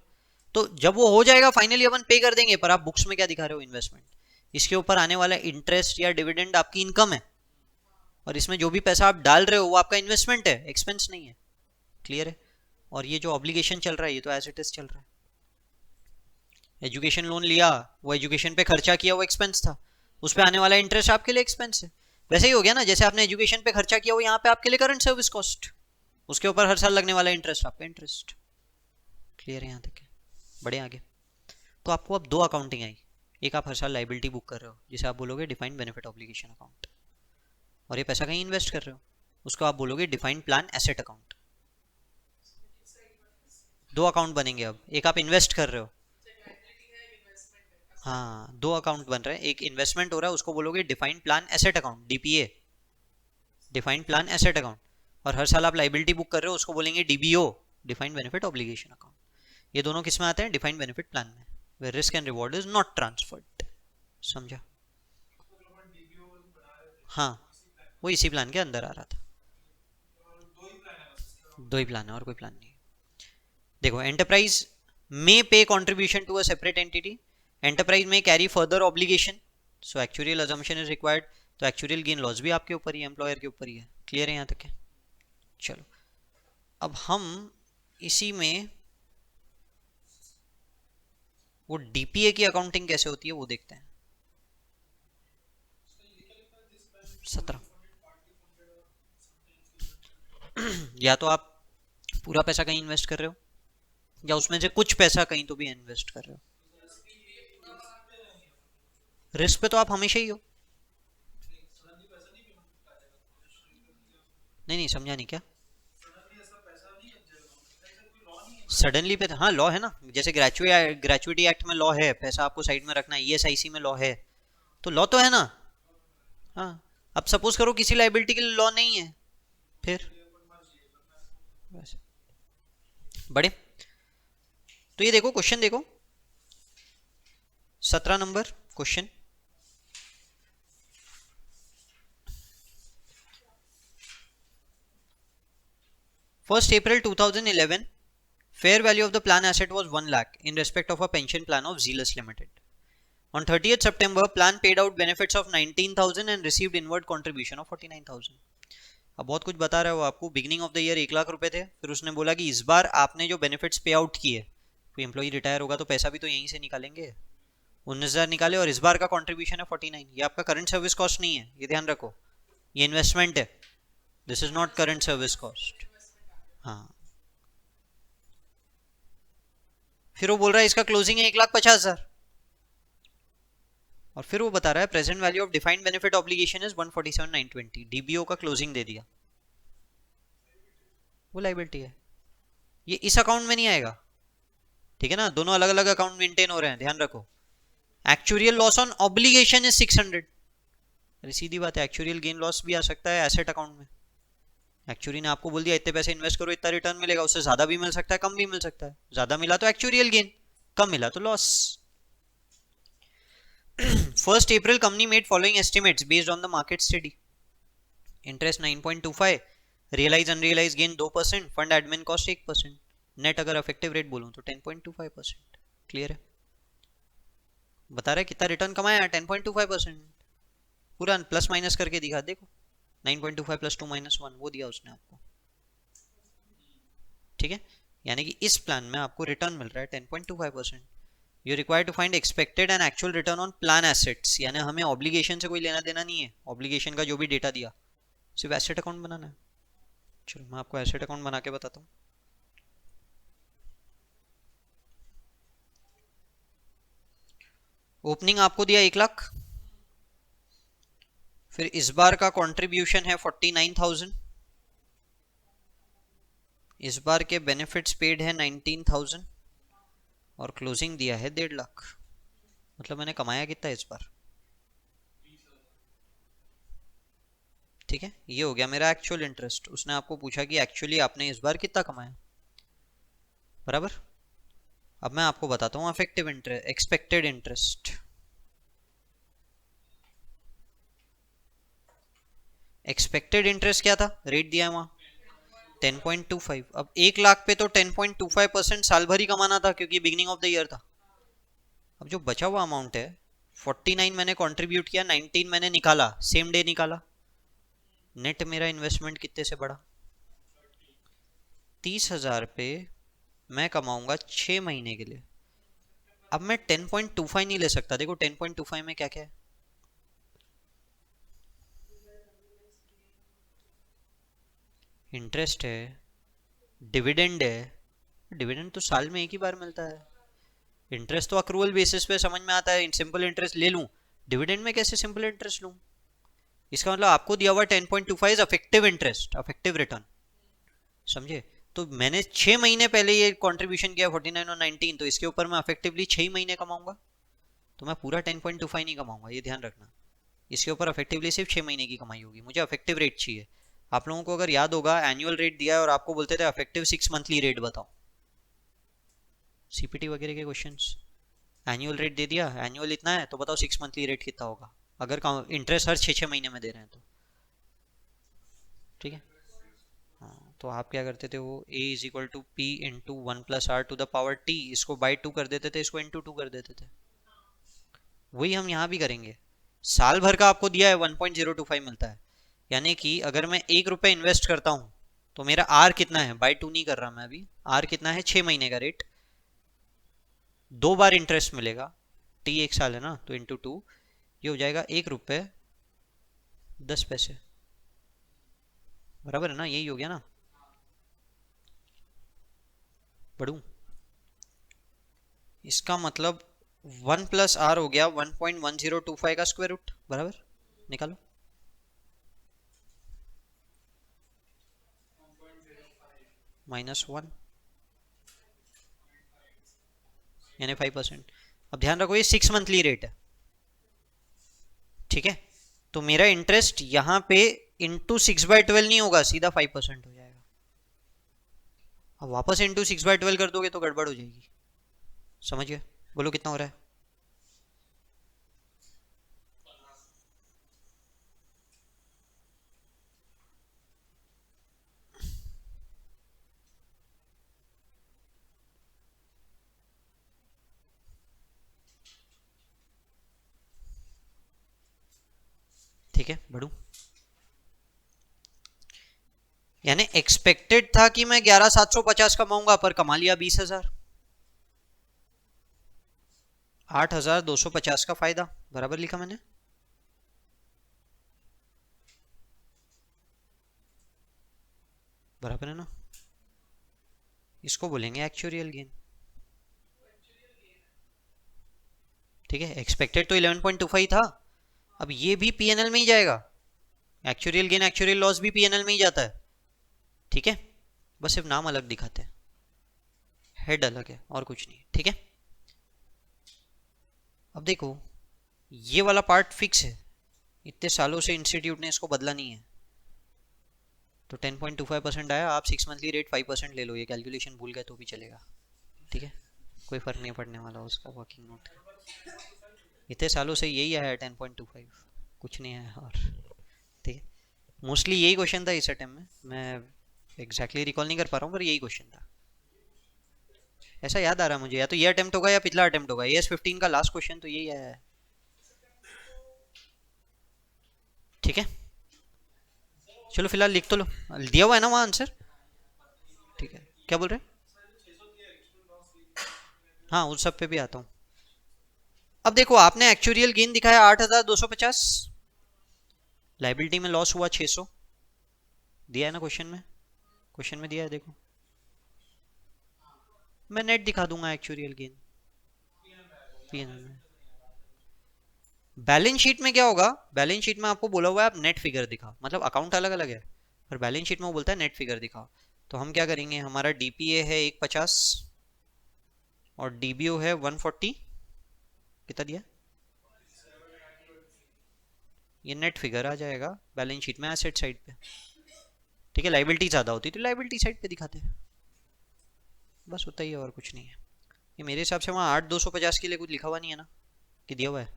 तो जब वो हो जाएगा फाइनली अपन पे कर देंगे, पर आप बुक्स में क्या दिखा रहे हो? इन्वेस्टमेंट। इसके ऊपर आने वाला इंटरेस्ट या डिविडेंड आपकी इनकम है, और इसमें जो भी पैसा आप डाल रहे हो वो आपका इन्वेस्टमेंट है, एक्सपेंस नहीं है। क्लियर है? और ये जो ऑब्लिगेशन चल रहा है ये तो एज इट इज चल रहा है। एजुकेशन लोन लिया, वो एजुकेशन पे खर्चा किया, वो एक्सपेंस था, उस पे आने वाला इंटरेस्ट आपके लिए एक्सपेंस है। वैसे ही हो गया ना, जैसे आपने एजुकेशन पे खर्चा किया वो यहाँ पे आपके लिए करंट सर्विस कॉस्ट, उसके ऊपर हर साल लगने वाला इंटरेस्ट आपका इंटरेस्ट। क्लियर है यहाँ तक? बढ़िया, आगे। तो आपको अब दो अकाउंटिंग आई, एक आप हर साल लाइबिलिटी बुक कर रहे हो जिसे आप बोलोगे डिफाइंड बेनिफिट ऑब्लिगेशन अकाउंट, और ये पैसा कहीं इन्वेस्ट कर रहे हो उसको आप बोलोगे डिफाइंड प्लान एसेट अकाउंट। दो अकाउंट बनेंगे अब, एक आप इन्वेस्ट कर रहे हो। हाँ, दो अकाउंट बन रहे हैं, एक इन्वेस्टमेंट हो रहा है उसको बोलोगे defined plan asset account, DPA, defined plan asset account. और हर साल आप लाइबिलिटी बुक कर रहे हो उसको बोलेंगे DBO, defined benefit obligation account. ये दोनों किस में आते हैं? डिफाइंड बेनिफिट प्लान में, वे risk and reward is not transferred. समझा? हाँ, वो इसी प्लान के अंदर आ रहा था। दो ही प्लान है और कोई प्लान नहीं। देखो, enterprise may pay contribution to a separate entity, enterprise may carry further obligation, so actuarial assumption is required। तो actuarial gain loss भी आपके ऊपर ही है, एम्प्लॉयर के ऊपर ही है। क्लियर है यहाँ तक? है चलो, अब हम इसी में वो डीपीए की अकाउंटिंग कैसे होती है वो देखते हैं। 17 या तो आप पूरा पैसा कहीं इन्वेस्ट कर रहे हो या उसमें से कुछ पैसा कहीं तो भी इन्वेस्ट कर रहे हो। रिस्क पे तो आप हमेशा ही हो। नहीं नहीं, समझा नहीं क्या? सडनली पे हाँ, लॉ है ना, जैसे ग्रेचुइटी एक्ट में लॉ है पैसा आपको साइड में रखना है, ईएसआईसी में लॉ है, तो लॉ तो है ना। हाँ, अब सपोज करो किसी लाइबिलिटी के लिए लॉ नहीं है, फिर वैसे बड़े। तो ये देखो क्वेश्चन देखो, 17 number question. First April 2011, fair value of the plan asset was 1 lakh in respect of a pension plan of Zealous Limited. On 30th September, plan paid out benefits of 19,000 and received inward contribution of 49,000। अब बहुत कुछ बता रहा है वो आपको। Beginning of the year 1 lakh रुपए थे, फिर उसने बोला कि इस बार आपने जो बेनिफिट्स पे आउट किए, कोई एम्प्लॉई रिटायर होगा तो पैसा भी तो यहीं से निकालेंगे, 19,000 निकाले, और इस बार का कॉन्ट्रीब्यूशन है 49। ये आपका करंट सर्विस कॉस्ट नहीं है, ये ध्यान रखो, ये इन्वेस्टमेंट है, this is not current service cost. हाँ, फिर वो बोल रहा है इसका क्लोजिंग है 1,50,000, और फिर वो बता रहा है present value of defined benefit obligation is 147,920। DBO का क्लोजिंग दे दिया, वो लाइबिलिटी है, ये इस अकाउंट में नहीं आएगा। ठीक है ना, दोनों अलग अलग अकाउंट मेंटेन हो रहे हैं, ध्यान रखो। Actuarial loss on obligation is 600। अरे सीधी बात है, एक्चुरियल गेन लॉस भी आ सकता है एसेट अकाउंट में। एक्चुरी ने आपको बोल दिया इतने पैसे इन्वेस्ट करो इतना रिटर्न मिलेगा, उससे ज्यादा भी मिल सकता है कम भी मिल सकता है, ज्यादा मिला तो एक्चुरियल गेन, कम मिला तो loss. First April, company made following estimates based on the market study. Interest 9.25, realize unrealized gain 2%, fund admin cost 1%, net अगर effective rate बोलूं तो 10.25%। क्लियर है? बता रहे कितना रिटर्न कमाया, 10.25%, पूरा प्लस माइनस करके दिखा, देखो 9.25 प्लस 2 माइनस 1 वो दिया उसने आपको। ठीक है, यानी कि इस प्लान में आपको रिटर्न मिल रहा है 10.25%। You require to find expected and actual return on plan assets, यानी हमें ऑब्लिगेशन से कोई लेना देना नहीं है, ऑब्लिगेशन का जो भी डेटा दिया सिर्फ एसेट अकाउंट बनाना है। चलो मैं आपको एसेट अकाउंट बना के बताता हूँ। ओपनिंग आपको दिया 1 लाख, फिर इस बार का कंट्रीब्यूशन है 49,000, इस बार के बेनिफिट्स पेड है 19,000 और क्लोजिंग दिया है 1.5 लाख। मतलब मैंने कमाया कितना इस बार? ठीक है, ये हो गया मेरा एक्चुअल इंटरेस्ट। उसने आपको पूछा कि एक्चुअली आपने इस बार कितना कमाया, बराबर। अब मैं आपको बताता हूँ affective interest, expected interest. Expected interest क्या था, रेट दिया है वहां 10.25। अब 1 लाख पे तो 10.25% साल भर ही कमाना था क्योंकि बिगिनिंग ऑफ द ईयर था। अब जो बचा हुआ अमाउंट है 49 मैंने कंट्रीब्यूट किया, 19 मैंने निकाला, सेम डे निकाला। नेट मेरा इन्वेस्टमेंट कितने से बढ़ा? 30,000 पे मैं कमाऊंगा 6 महीने के लिए। अब मैं 10.25 नहीं ले सकता। देखो 10.25 में क्या क्या है, इंटरेस्ट है, डिविडेंड है। डिविडेंड तो साल में एक ही बार मिलता है। इंटरेस्ट तो अक्रूवल बेसिस पे समझ में आता है, सिंपल इंटरेस्ट ले लूं। डिविडेंड में कैसे सिंपल इंटरेस्ट लूं? इसका मतलब आपको दिया हुआ 10.25 अफेक्टिव इंटरेस्ट, अफेक्टिव रिटर्न, समझे? तो मैंने 6 महीने पहले ये कंट्रीब्यूशन किया 49 और 19, तो इसके ऊपर मैं अफेक्टिवली 6 महीने कमाऊंगा। तो मैं पूरा 10.25 नहीं कमाऊंगा, ये ध्यान रखना। इसके ऊपर अफेक्टिवली सिर्फ 6 महीने की कमाई होगी। मुझे अफेक्टिव रेट चाहिए। आप लोगों को अगर याद होगा एनुअल रेट दिया है और आपको बोलते थे अफेक्टिव 6 मंथली रेट बताओ, सीपीटी वगैरह के क्वेश्चंस। एनुअल रेट दे दिया, एनुअल इतना है तो बताओ 6 मंथली रेट कितना होगा, अगर इंटरेस्ट हर 6 6 महीने में दे रहे हैं तो। ठीक है, हाँ, तो आप क्या करते थे, वो a is equal to p into 1+r⁻t, इसको बाई 2 कर देते थे, इसको इंटू 2 कर देते थे। वही हम यहाँ भी करेंगे। साल भर का आपको दिया है 1.025 मिलता है, यानी कि अगर मैं 1 रुपये इन्वेस्ट करता हूँ तो मेरा आर कितना है, बाई 2 नहीं कर रहा मैं अभी, आर कितना है 6 महीने का रेट, 2 बार इंटरेस्ट मिलेगा, टी 1 साल है ना, तो इंटू 2, ये हो जाएगा 1 रुपये 10 पैसे, बराबर है ना, यही हो गया ना। पढ़ूं, इसका मतलब 1+r हो गया 1.1025 का स्क्वायर रूट, बराबर। निकालो, -1 यानी 5%। अब ध्यान रखो ये 6 मंथली रेट है, ठीक है। तो मेरा इंटरेस्ट यहाँ पे इंटू 6/12 नहीं होगा, सीधा 5% हो जाएगा। अब वापस इंटू 6/12 कर दोगे तो गड़बड़ हो जाएगी, समझिए। बोलो कितना हो रहा है? ठीक है, बढ़ू। यानी एक्सपेक्टेड था कि मैं 11,750 कमाऊंगा, पर कमा लिया 20,000, 8,250 का फायदा, बराबर लिखा मैंने। बराबर है ना, इसको बोलेंगे एक्चुअरियल गेन। ठीक है, एक्सपेक्टेड तो 11.25 था, अब ये भी पीएनएल में ही जाएगा। एक्चुअरियल गेन एक्चुअरियल लॉस भी पीएनएल में ही जाता है, ठीक है। बस सिर्फ नाम अलग दिखाते हैं, हेड अलग है और कुछ नहीं, ठीक है। अब देखो ये वाला पार्ट फिक्स है, इतने सालों से इंस्टीट्यूट ने इसको बदला नहीं है। तो 10.25% आया, आप 6 मंथली रेट 5% ले लो, ये कैलकुलेशन भूल गए तो भी चलेगा, ठीक है। कोई फर्क नहीं पड़ने वाला उसका, वर्किंग नोट। इतने सालों से यही आया है 10.25, कुछ नहीं आया और, ठीक है। मोस्टली यही क्वेश्चन था इस अटेम्प्ट में, मैं एग्जैक्टली रिकॉल नहीं कर पा रहा हूँ पर यही क्वेश्चन था, ऐसा याद आ रहा है मुझे। या तो ये अटेम्प्ट होगा या पिछला अटेम्प्ट होगा, AS15 का लास्ट क्वेश्चन तो यही आया है, ठीक है। चलो फिलहाल लिख तो लो, दिया हुआ है ना वहाँ आंसर, ठीक है। क्या बोल रहे हैं? हाँ उस सब पे भी आता हूँ। अब देखो आपने एक्चुरियल गेन दिखाया 8,250, लाइबिलिटी में लॉस हुआ 600, दिया है ना क्वेश्चन में, क्वेश्चन में दिया है देखो। मैं नेट दिखा दूंगा एक्चुरियल गेन पीएनएल में, बैलेंस शीट में क्या होगा, बैलेंस शीट में आपको बोला हुआ है आप नेट फिगर दिखाओ, मतलब अकाउंट अलग अलग है और बैलेंस शीट में वो बोलता है नेट फिगर दिखाओ। तो हम क्या करेंगे, हमारा डीपीए है 150 और डीबीओ है 140, कितना दिया, ये नेट फिगर आ जाएगा बैलेंस शीट में एसेट साइड पे। ठीक है, लाइबिलिटी ज़्यादा होती तो लाइबिलिटी साइड पे दिखाते हैं, बस होता ही है और कुछ नहीं है। ये मेरे हिसाब से वहाँ 8,250 के लिए कुछ लिखा हुआ नहीं है ना, कि दिया हुआ है,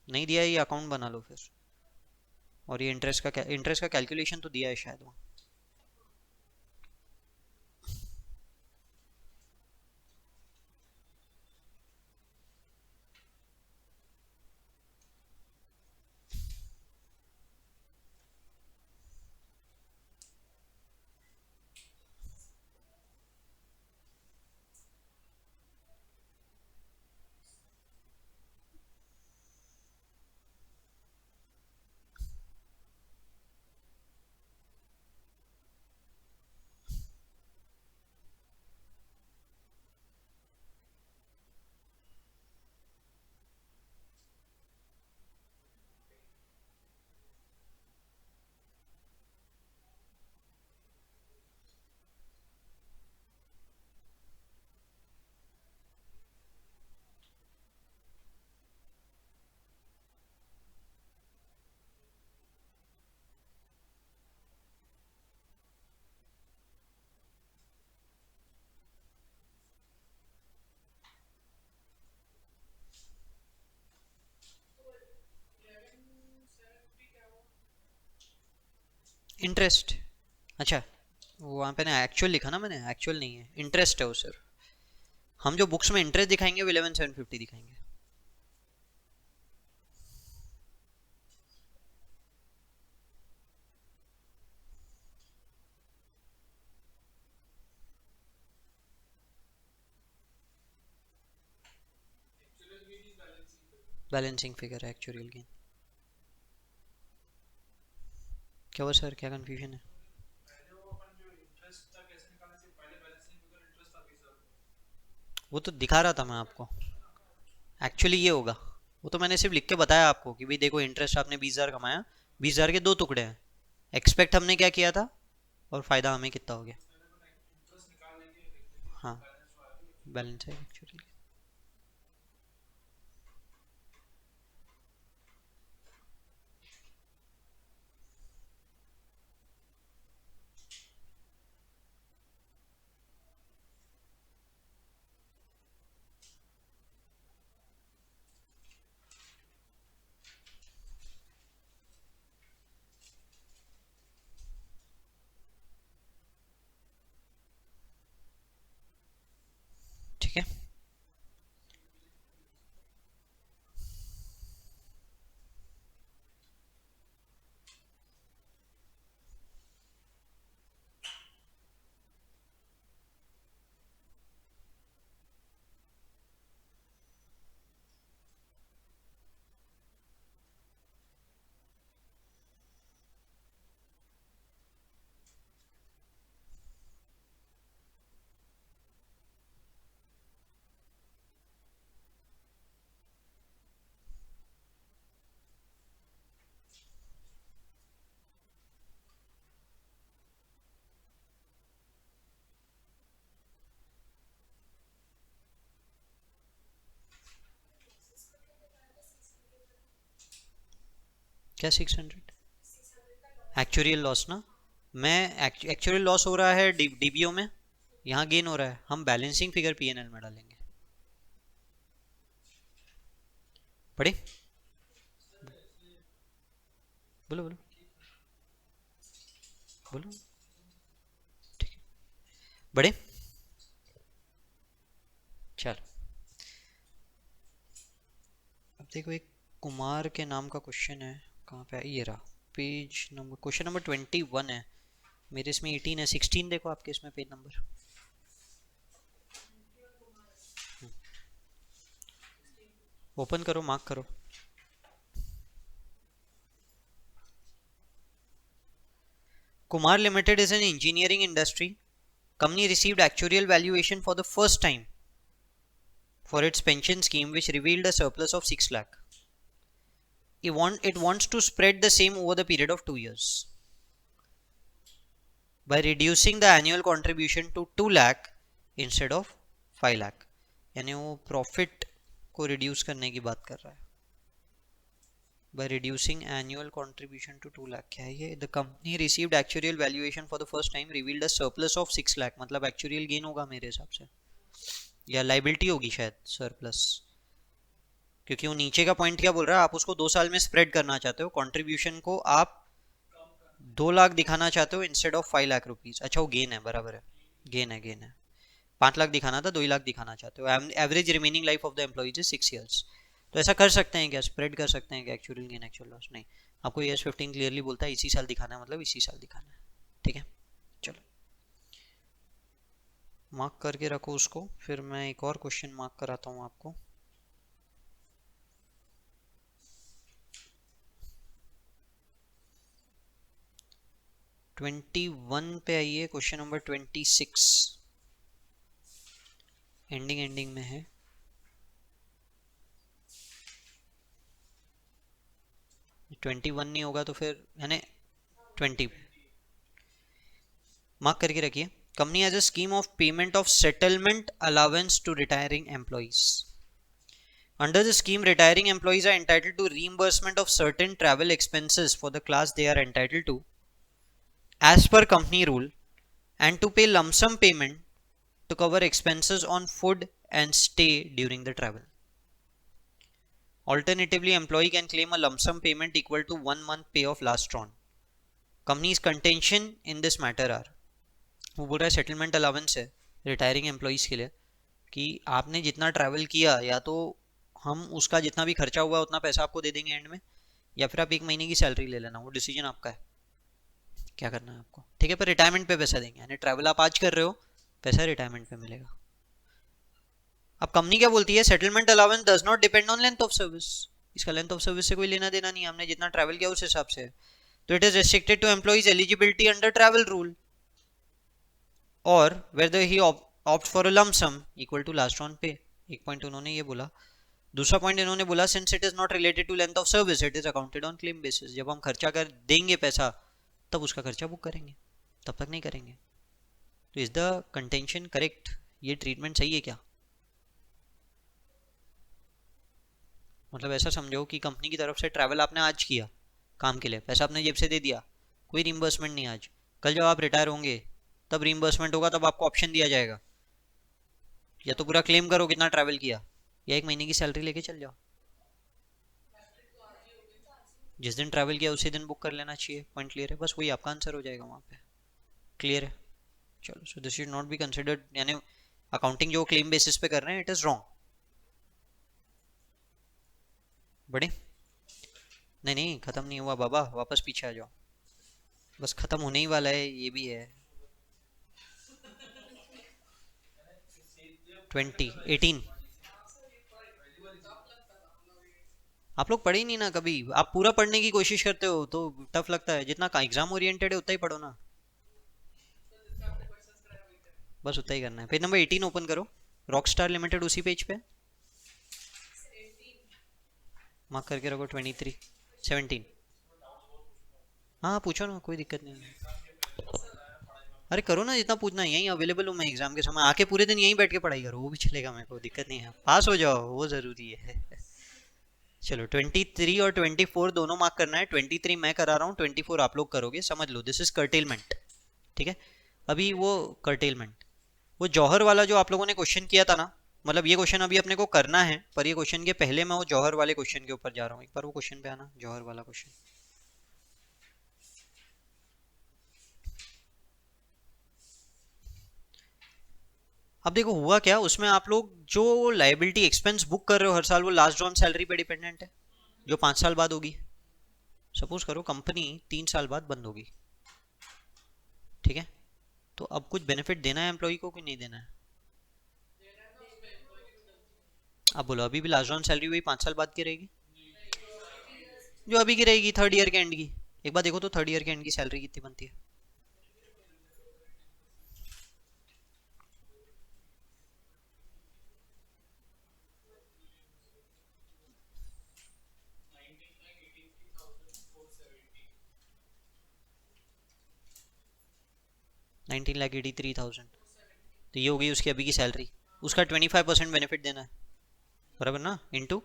नहीं दिया है, ये अकाउंट बना लो फिर। और ये इंटरेस्ट का कैलकुलेशन तो दिया है शायद वहाँ। इंटरेस्ट, अच्छा वो वहाँ पे ना एक्चुअल लिखा ना मैंने, एक्चुअल नहीं है, इंटरेस्ट है वो सर। हम जो बुक्स में इंटरेस्ट दिखाएंगे वो 11,750 दिखाएंगे। बैलेंसिंग फिगर है एक्चुअल गेन। क्या हुआ सर, क्या कंफ्यूजन है? वो तो दिखा रहा था मैं आपको, एक्चुअली ये होगा। वो तो मैंने सिर्फ लिख के बताया आपको कि भाई देखो इंटरेस्ट आपने 20,000 कमाया, 20,000 के दो टुकड़े हैं, एक्सपेक्ट हमने क्या किया था और फायदा हमें कितना हो गया। हाँ, बैलेंस है एक्चुअली। ठीक है, क्या 600 एक्चुअल लॉस ना, मैं एक्चुअल लॉस हो रहा है डीबीओ में, यहाँ गेन हो रहा है, हम बैलेंसिंग फिगर पीएनएल में डालेंगे। पढ़े, बोलो बोलो बोलो, ठीक है, बड़े, चलो अब देखो एक कुमार के नाम का क्वेश्चन है, कहाँ पे है, ये रहा, पेज नंबर, क्वेश्चन नंबर 21 है, मेरे इसमें 18 है, 16 देखो आपके इसमें पेज नंबर। ओपन करो, मार्क करो। Kumar Limited is an engineering industry. Company received actuarial valuation for the first time for its pension scheme, which revealed a surplus of 6 lakh. it wants to spread the same over the period of 2 years by reducing the annual contribution to 2 lakh instead of 5 lakh. यानी वो profit को reduce करने की बात कर रहा है by reducing annual contribution to 2 lakh. क्या है ये? The company received actuarial valuation for the first time revealed a surplus of 6 lakh. मतलब actuarial gain होगा मेरे हिसाब से, या liability होगी शायद surplus, क्योंकि वो नीचे का पॉइंट क्या बोल रहा है, आप उसको 2 साल में स्प्रेड करना चाहते हो, कंट्रीब्यूशन को आप 2 लाख दिखाना चाहते हो इंस्टेड ऑफ 5 लाख रुपीज. अच्छा वो गेन है, बराबर है, गेन है 5 लाख दिखाना था, 2 लाख दिखाना चाहते हो. Average remaining life of the employees is 6 years. तो ऐसा कर सकते हैं क्या, स्प्रेड कर सकते हैं क्या एक्चुअल गेन एक्चुअल लॉस? नहीं, आपको ईयर्स 15 क्लियरली बोलता है इसी साल दिखाना है, मतलब इसी साल दिखाना है. ठीक है, चलो मार्क करके रखो उसको, फिर मैं एक और क्वेश्चन मार्क कराता हूँ आपको. ट्वेंटी वन पे आइए, क्वेश्चन नंबर 26 एंडिंग में है. ट्वेंटी वन नहीं होगा तो फिर यानी 20 मार्क करके रखिए. Company has a scheme of payment of settlement allowance to retiring employees. Under the scheme retiring employees are entitled to reimbursement of certain travel expenses for the class they are entitled to as per company rule and to pay lump sum payment to cover expenses on food and stay during the travel. Alternatively, employee can claim a lump sum payment equal to 1 month pay of last drawn. Company's contention in this matter are, वो बोल रहा है settlement allowance है retiring employees के लिए कि आपने जितना ट्रैवल किया या तो हम उसका जितना भी खर्चा हुआ उतना पैसा आपको दे देंगे एंड में, या फिर आप 1 महीने की सैलरी ले लेना, वो डिसीजन आपका है क्या करना है आपको. ठीक है, पर रिटायरमेंट पे पैसा देंगे, यानी ट्रैवल आप आज कर रहे हो, पैसा रिटायरमेंट पे मिलेगा. अब कंपनी क्या बोलती है, settlement allowance does not depend on length of service. इसका लेंथ ऑफ सर्विस से कोई लेना देना नहीं है, हमने जितना ट्रैवल किया उस हिसाब से. तो it is restricted to employees eligibility under travel rule और whether he opt for a lump sum equal to last ऑन पे. एक पॉइंट उन्होंने ये बोला. दूसरा पॉइंट इन्होंने बोला since it is not related to length of service it is accounted on claim basis. जब हम खर्चा कर देंगे पैसा तब उसका खर्चा बुक करेंगे, तब तक नहीं करेंगे. तो इज द कंटेंशन करेक्ट, ये ट्रीटमेंट सही है क्या? मतलब ऐसा समझो कि कंपनी की तरफ से ट्रैवल आपने आज किया काम के लिए, पैसा आपने जेब से दे दिया, कोई रिम्बर्समेंट नहीं आज. कल जब आप रिटायर होंगे तब रिम्बर्समेंट होगा, तब आपको ऑप्शन दिया जाएगा या तो पूरा क्लेम करो कितना ट्रैवल किया, या 1 महीने की सैलरी लेके चल जाओ. जिस दिन ट्रैवल किया उसी दिन बुक कर लेना चाहिए. पॉइंट क्लियर है? बस वही आपका आंसर हो जाएगा वहाँ पे. क्लियर है? चलो, so this should not be considered, यानी अकाउंटिंग जो क्लेम बेसिस पे कर रहे हैं इट इज रॉन्ग. बड़े नहीं नहीं, खत्म नहीं हुआ बाबा, वापस पीछे आ जाओ, बस खत्म होने ही वाला है, ये भी है. 2018 आप लोग पढ़े ही नहीं ना कभी. आप पूरा पढ़ने की कोशिश करते हो तो टफ लगता है, जितना एग्जाम ओरिएंटेड है उतना ही पढ़ो ना, बस उतना ही करना है. पेज नंबर 18 ओपन करो, रॉक स्टार लिमिटेड उसी पेज पे मार्क करके रखो. 23 17. हाँ पूछो ना, कोई दिक्कत नहीं है. अरे करो ना जितना पूछना है, यहीं अवेलेबल हूँ मैं एग्जाम के समय, आके पूरे दिन यहीं बैठ के पढ़ाई करो, वो भी चलेगा, मेरे को दिक्कत नहीं है, पास हो जाओ वो ज़रूरी है. चलो 23 और 24 दोनों मार्क करना है. 23 मैं करा रहा हूँ, 24 आप लोग करोगे. समझ लो दिस इज कर्टेलमेंट. ठीक है, अभी वो कर्टेलमेंट, वो जौहर वाला जो आप लोगों ने क्वेश्चन किया था ना, मतलब ये क्वेश्चन अभी अपने को करना है, पर ये क्वेश्चन के पहले मैं वो जौहर वाले क्वेश्चन के ऊपर जा रहा हूँ. एक बार वो क्वेश्चन पे आना, जौहर वाला क्वेश्चन. अब देखो हुआ क्या उसमें, आप लोग जो लाइबिलिटी एक्सपेंस बुक कर रहे हो हर साल, वो लास्ट ड्रॉन सैलरी पे डिपेंडेंट है जो 5 साल बाद होगी. सपोज करो कंपनी 3 साल बाद बंद होगी, ठीक है, तो अब कुछ बेनिफिट देना है एम्प्लॉय को कि नहीं देना है? अब बोलो, अभी भी लास्ट ड्रॉन सैलरी वही 5 साल बाद की रहेगी जो अभी की रहेगी, थर्ड ईयर के एंड की. एक बार देखो तो थर्ड ईयर के एंड की सैलरी कितनी बनती है. 19,83,000, तो ये हो गई उसकी अभी की सैलरी, उसका 25% बेनिफिट देना है, बराबर ना, इंटू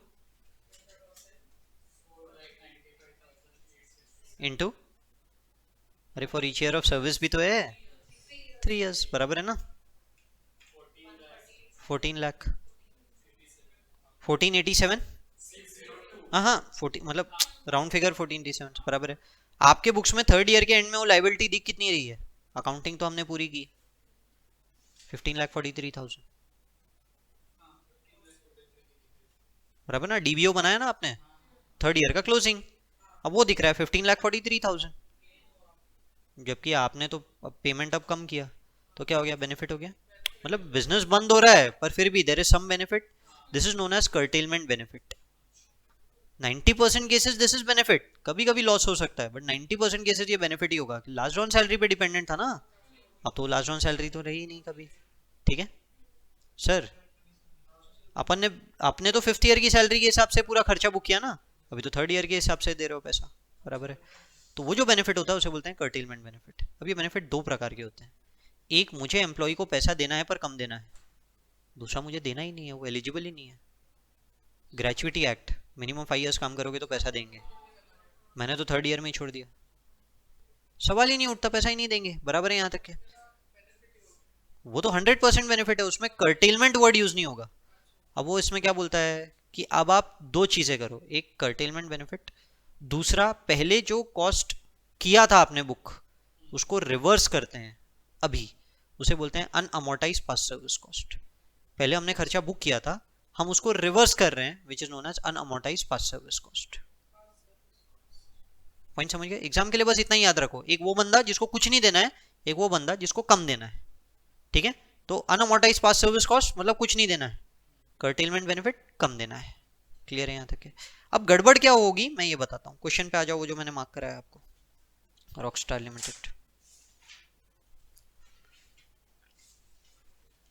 अरे for each year of service भी तो है, 3 years, बराबर है ना, 14 लाख, 1487, हाँ हाँ 40 मतलब राउंड फिगर 1487 बराबर है। आपके बुक्स में थर्ड ईयर के एंड में वो लाइबिलिटी दिख कितनी रही है, अकाउंटिंग तो हमने पूरी की, 15,43,000, बराबर ना, डीबीओ बनाया ना आपने, थर्ड ईयर का क्लोजिंग, अब वो दिख रहा है 15,43,000, जबकि आपने तो पेमेंट अब कम किया, तो क्या हो गया, बेनिफिट हो गया, मतलब बिजनेस बंद हो रहा है पर फिर भी there is some benefit, this is known as curtailment benefit. 90% cases this is benefit, कभी कभी लॉस हो सकता है बट 90% केसेस ये बेनिफिट ही होगा, लास्ट ऑन सैलरी पे डिपेंडेंट था ना, अब तो लास्ट ऑन सैलरी तो रही ही नहीं कभी, ठीक है सर, अपन ने आपने तो फिफ्थ ईयर की सैलरी के हिसाब से पूरा खर्चा बुक किया ना, अभी तो थर्ड ईयर के हिसाब से दे रहे हो पैसा, बराबर है, तो वो जो बेनिफिट होता है उसे बोलते हैं कर्टेलमेंट बेनिफिट। अब ये बेनिफिट दो प्रकार के होते हैं, एक मुझे एम्प्लॉय को पैसा देना है पर कम देना है, दूसरा मुझे देना ही नहीं है, वो एलिजिबल ही नहीं है, ग्रेचुइटी एक्ट, मिनिमम 5 years काम करोगे तो पैसा देंगे, मैंने तो थर्ड ईयर में ही छोड़ दिया, सवाल ही नहीं उठता, पैसा ही नहीं देंगे, बराबर है यहाँ तक के, वो तो 100% बेनिफिट है, उसमें कर्टेलमेंट वर्ड यूज नहीं होगा। अब वो इसमें क्या बोलता है कि अब आप दो चीजें करो, एक कर्टेलमेंट बेनिफिट, दूसरा पहले जो कॉस्ट किया था आपने बुक उसको रिवर्स करते हैं अभी, उसे बोलते हैं अनअमोर्टाइज पास्ट सर्विस कॉस्ट, पहले हमने खर्चा बुक किया था हम उसको रिवर्स कर रहे हैं, which is known as unamortised past service cost. Point समझ गए, एग्जाम के लिए बस इतना ही याद रखो, एक वो बंदा जिसको कुछ नहीं देना है, एक वो बंदा जिसको कम देना है, ठीक है, तो अनअमोर्टाइज पास्ट सर्विस कॉस्ट मतलब कुछ नहीं देना है, कर्टेलमेंट बेनिफिट कम देना है, क्लियर है यहाँ तक है। अब गड़बड़ क्या होगी मैं ये बताता हूँ, क्वेश्चन पे आ जाओ, वो जो मैंने मार्क कराया आपको, रॉकस्टार लिमिटेड,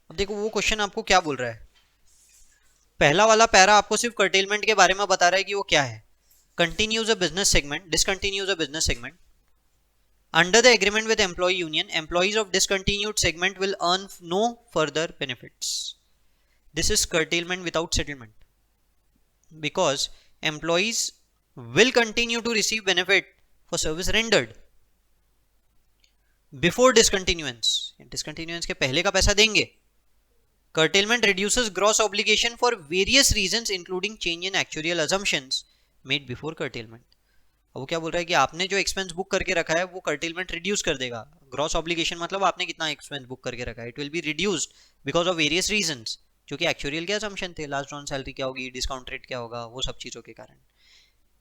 अब देखो वो क्वेश्चन आपको क्या बोल रहा है, पहला वाला पैरा आपको सिर्फ कर्टेलमेंट के बारे में बता रहा है कि वो क्या है, continues a business segment, discontinues a business segment, under the agreement with employee union employees of discontinued segment will earn no further benefits, this is curtailment without settlement, because employees will continue to receive benefit for service rendered before discontinuance, discontinuance के पहले का पैसा देंगे, curtailment reduces gross obligation for various reasons including change in actuarial assumptions made before curtailment। अब वो क्या बोल रहा है कि आपने जो एक्सपेंस बुक करके रखा है वो कर्टेलमेंट रिड्यूस कर देगा, ग्रॉस ऑब्लिगेशन मतलब आपने कितना एक्सपेंस बुक करके रखा है, it will be reduced because of various reasons, जो कि एक्चुअल के असम्पशन थे, लास्ट ऑन सैलरी क्या होगी, डिस्काउंट रेट क्या होगा, वो सब चीजों के कारण।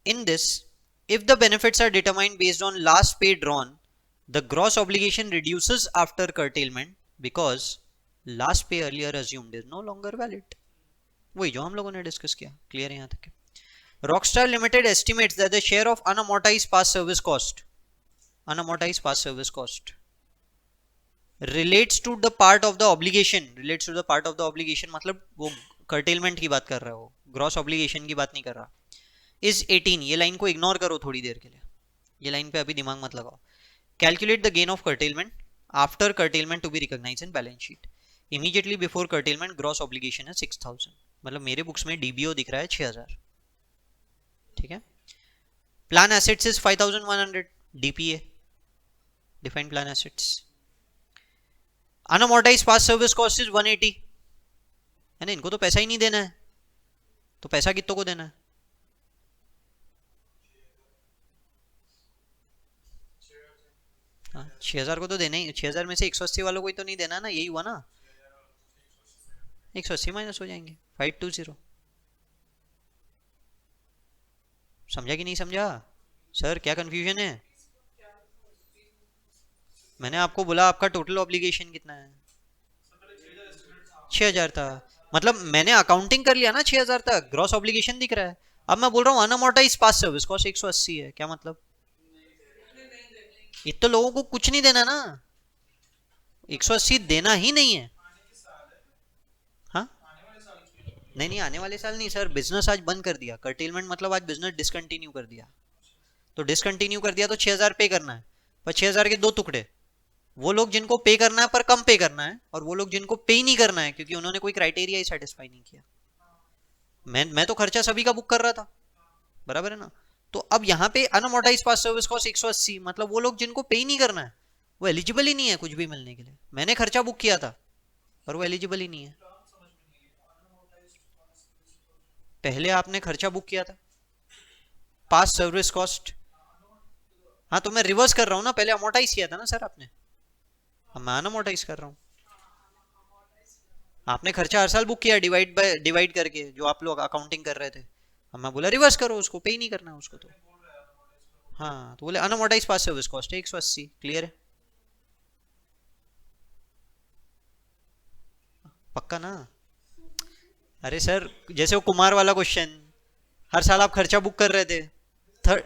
In this if the benefits are determined based on last pay drawn the gross obligation reduces after curtailment because last pay earlier assumed is no longer valid, वही जो हम लोगों ने डिस्कस किया, क्लियर है यहाँ तक। Rockstar Limited estimates that the share of unamortized past service cost relates to the part of the obligation, मतलब वो curtailment की बात कर रहा है, वो gross obligation की बात नहीं कर रहा, is 18, ये लाइन को इग्नोर करो थोड़ी देर के लिए, ये लाइन पे अभी दिमाग मत लगाओ, calculate the gain of curtailment after curtailment to be recognized in balance sheet, immediately before curtailment gross obligation है 6,000, मतलब मेरे बुक्स में DBO दिख रहा है 6,000, ठीक है, plan assets is 5,100, DPA defined plan assets, unamortised past service cost is 180, है ना, इनको तो पैसा ही नहीं देना है, तो पैसा कितनों को देना है, हाँ 6,000 को तो देना ही, 6,000 में से 180 वालों को ही तो नहीं देना ना, यही हुआ ना, 180 माइनस हो जाएंगे 520, समझा कि नहीं समझा सर, क्या कंफ्यूजन है, मैंने आपको बोला आपका टोटल ऑब्लिगेशन कितना है, 6,000 था, मतलब मैंने अकाउंटिंग कर लिया ना 6,000 तक, ग्रॉस ऑब्लिगेशन दिख रहा है, अब मैं बोल रहा हूँ अनअमोर्टाइज पास्ट सर्विस कॉस्ट 180 है, क्या मतलब, इतने लोगों को कुछ नहीं देना ना, 180 देना ही नहीं है, हाँ नहीं नहीं आने वाले साल नहीं सर, बिजनेस आज बंद कर दिया, कर्टेलमेंट मतलब आज बिजनेस डिसकंटिन्यू कर दिया, तो डिसकंटिन्यू कर दिया तो 6,000 पे करना है, पर 6,000 के दो टुकड़े, वो लोग जिनको पे करना है पर कम पे करना है, और वो लोग जिनको पे ही नहीं करना है क्योंकि उन्होंने कोई क्राइटेरिया ही सेटिस्फाई नहीं किया। मैं तो खर्चा सभी का बुक कर रहा था, बराबर है ना। तो अब यहाँ पे अनअमोर्टाइज पास सर्विस कॉस्ट 180, मतलब वो लोग जिनको पे ही नहीं करना है वो एलिजिबल ही नहीं है कुछ भी मिलने के लिए। मैंने खर्चा बुक किया था और वो एलिजिबल ही नहीं है। पहले आपने खर्चा बुक किया था, पास सर्विस कॉस्ट। हाँ तो मैं रिवर्स कर रहा हूँ ना, पहले अमोर्टाइज किया था ना सर आपने, अब मैं अनअमोर्टाइज कर रहा हूँ। आपने खर्चा हर साल बुक किया डिवाइड बाय डिवाइड करके, जो आप लोग अकाउंटिंग कर रहे थे। अब मैं बोला रिवर्स करो, उसको पे ही नहीं करना है उसको तो। हाँ तो बोले अनअमोर्टाइज पास सर्विस कॉस्ट है 180, क्लियर है। पक्का ना। अरे सर जैसे वो कुमार वाला क्वेश्चन, हर साल आप खर्चा बुक कर रहे थे थर्ड।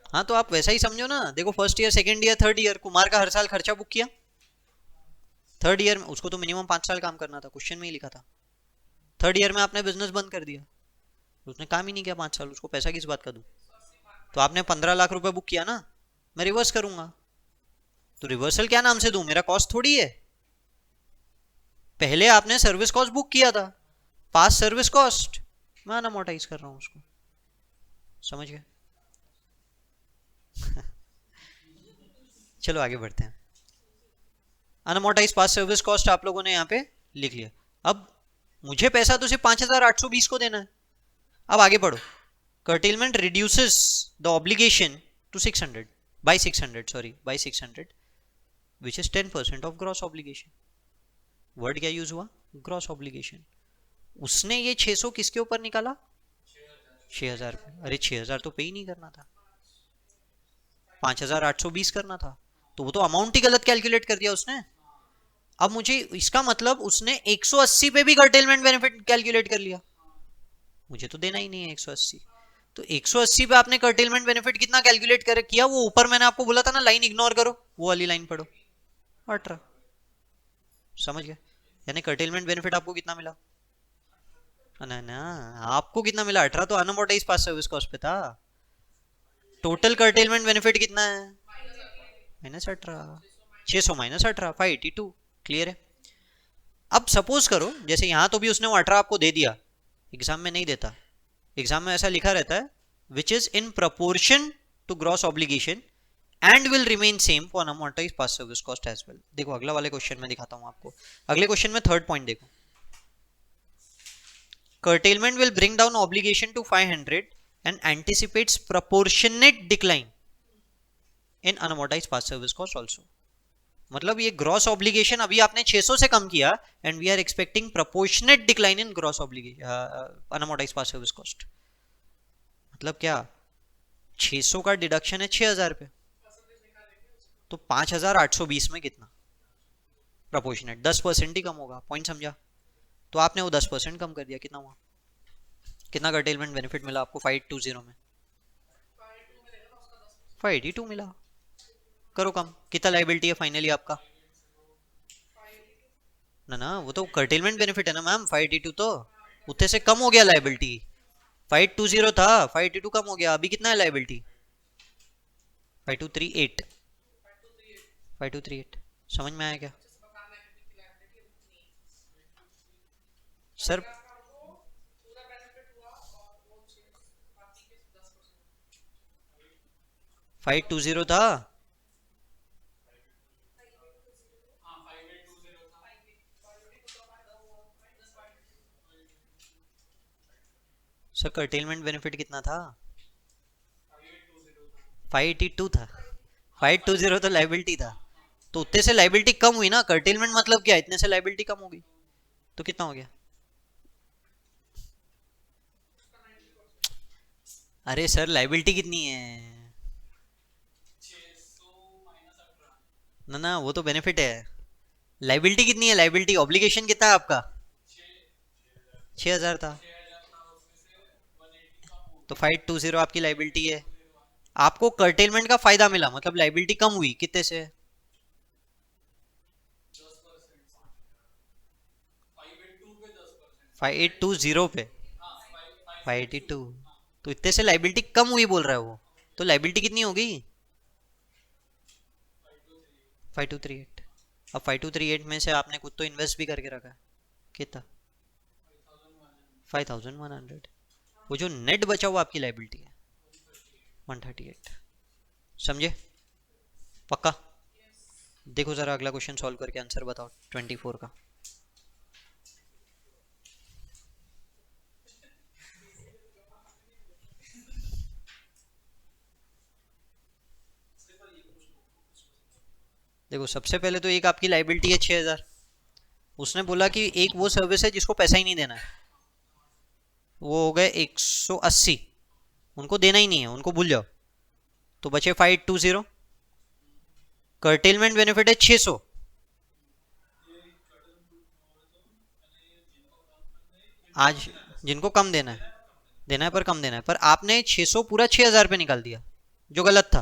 हाँ तो आप वैसा ही समझो ना, देखो first year second year third year Kumar का हर साल खर्चा बुक किया। थर्ड ईयर में उसको तो मिनिमम 5 साल काम करना था, क्वेश्चन में ही लिखा था। थर्ड ईयर में आपने बिजनेस बंद कर दिया, उसने काम ही नहीं किया 5 साल, उसको पैसा किस बात का दूं। तो आपने 15 लाख रुपए बुक किया ना, मैं रिवर्स करूंगा। तो रिवर्सल क्या नाम से दूं, मेरा कॉस्ट थोड़ी है। पहले आपने सर्विस कॉस्ट बुक किया था, पास सर्विस कॉस्ट, मैं अनअमोर्टाइज कर रहा हूं उसको, समझ गए। चलो आगे बढ़ते हैं। अनअमोर्टाइज पास सर्विस कॉस्ट आप लोगों ने यहाँ पे लिख लिया। अब मुझे पैसा तो सिर्फ 5,820 को देना है। अब आगे बढ़ो। curtailment reduces the obligation to 600 by 600, sorry by 600, which is 10% of gross obligation। Word क्या यूज हुआ, ग्रॉस ऑब्लिगेशन। उसने ये 600 किसके ऊपर निकाला, 6,000 पे। अरे 6,000 तो पे ही नहीं करना था, 5,820 करना था, तो वो तो अमाउंट ही गलत कैलकुलेट कर दिया उसने। अब मुझे इसका मतलब उसने 180 पे भी कर्टेलमेंट बेनिफिट कैलकुलेट कर लिया, मुझे तो देना ही नहीं है 180। तो 180 पे आपने कर्टेलमेंट बेनिफिट कितना कैलकुलेट कर किया, वो ऊपर मैंने आपको बोला था ना लाइन इग्नोर करो, वो वाली लाइन पढ़ो 18, समझ गए। यानी कर्टेलमेंट बेनिफिट आपको कितना मिला, ना ना, आपको कितना मिला 18, तो अनअमोर्टाइज पास सर्विस कॉस्ट पे था। टोटल कर्टेलमेंट बेनिफिट कितना है, -18, 600 -18, 582, क्लियर है। अब सपोज करो जैसे यहाँ तो भी उसने वो 18 आपको दे दिया, एग्जाम में नहीं देता, एग्जाम में ऐसा लिखा रहता है which is in proportion to gross obligation and will remain same for unamortised past service cost as well. देखो अगला वाले क्वेश्चन में दिखाता हूं आपको, अगले क्वेश्चन में थर्ड पॉइंट देखो, curtailment will bring down obligation to 500 and anticipates proportionate decline in unamortized past service cost also। मतलब ये ग्रॉस ऑब्लिगेशन अभी आपने 600 से कम किया and we are expecting proportionate decline in gross obligation unamortised past service cost. मतलब क्या, 600 का डिडक्शन है 6,000 पे, तो 5,820 में कितना प्रोपोर्शनेट, 10% ही कम होगा, पॉइंट समझा। तो आपने वो 10% कम कर दिया, कितना हुआ, कितना कर्टेलमेंट बेनिफिट मिला आपको 520 में, 582 मिला। करो कम, कितना लाइबिलिटी है फाइनली आपका, ना ना वो तो कर्टेलमेंट बेनिफिट है ना मैम, 582 तो उतने से कम हो गया लाइबिलिटी। 520 था, 582 कम हो गया, अभी कितना है लाइबिलिटी, 5238, 5238, समझ में आया क्या सर। 520 था, सर कर्टेलमेंट बेनिफिट कितना था, 582 था, 520 तो लाइबिलिटी था, तो उतने से लाइबिलिटी कम हुई ना, कर्टेलमेंट मतलब क्या, इतने से लाइबिलिटी कम हो गई, तो कितना हो गया। अरे सर लाइबिलिटी कितनी है, ना ना वो तो बेनिफिट है, लाइबिलिटी कितनी है, लाइबिलिटी ऑब्लिगेशन कितना है आपका, 6,000 था, तो 520 आपकी लाइबिलिटी है। आपको कर्टेलमेंट का फायदा मिला, मतलब लाइबिलिटी कम हुई कितने से, 5,820 पे, 582, तो इतने से लाइबिलिटी कम हुई बोल रहा है वो, तो लाइबिलिटी कितनी होगी, 5238। अब 5238 में से आपने कुछ तो इन्वेस्ट भी करके रखा है, कितना? 5100। वो जो नेट बचा हुआ आपकी लाइबिलिटी है 138। समझे? पक्का? देखो जरा अगला क्वेश्चन सॉल्व करके आंसर बताओ 24 का। देखो सबसे पहले तो एक आपकी लाइबिलिटी है 6000। उसने बोला कि एक वो सर्विस है जिसको पैसा ही नहीं देना है, वो हो गए 180, उनको देना ही नहीं है, उनको भूल जाओ। तो बचे 520। कर्टेलमेंट बेनिफिट है 600। आज जिनको कम देना है पर कम देना है, पर आपने 600 पूरा 6000 पे निकाल दिया, जो गलत था।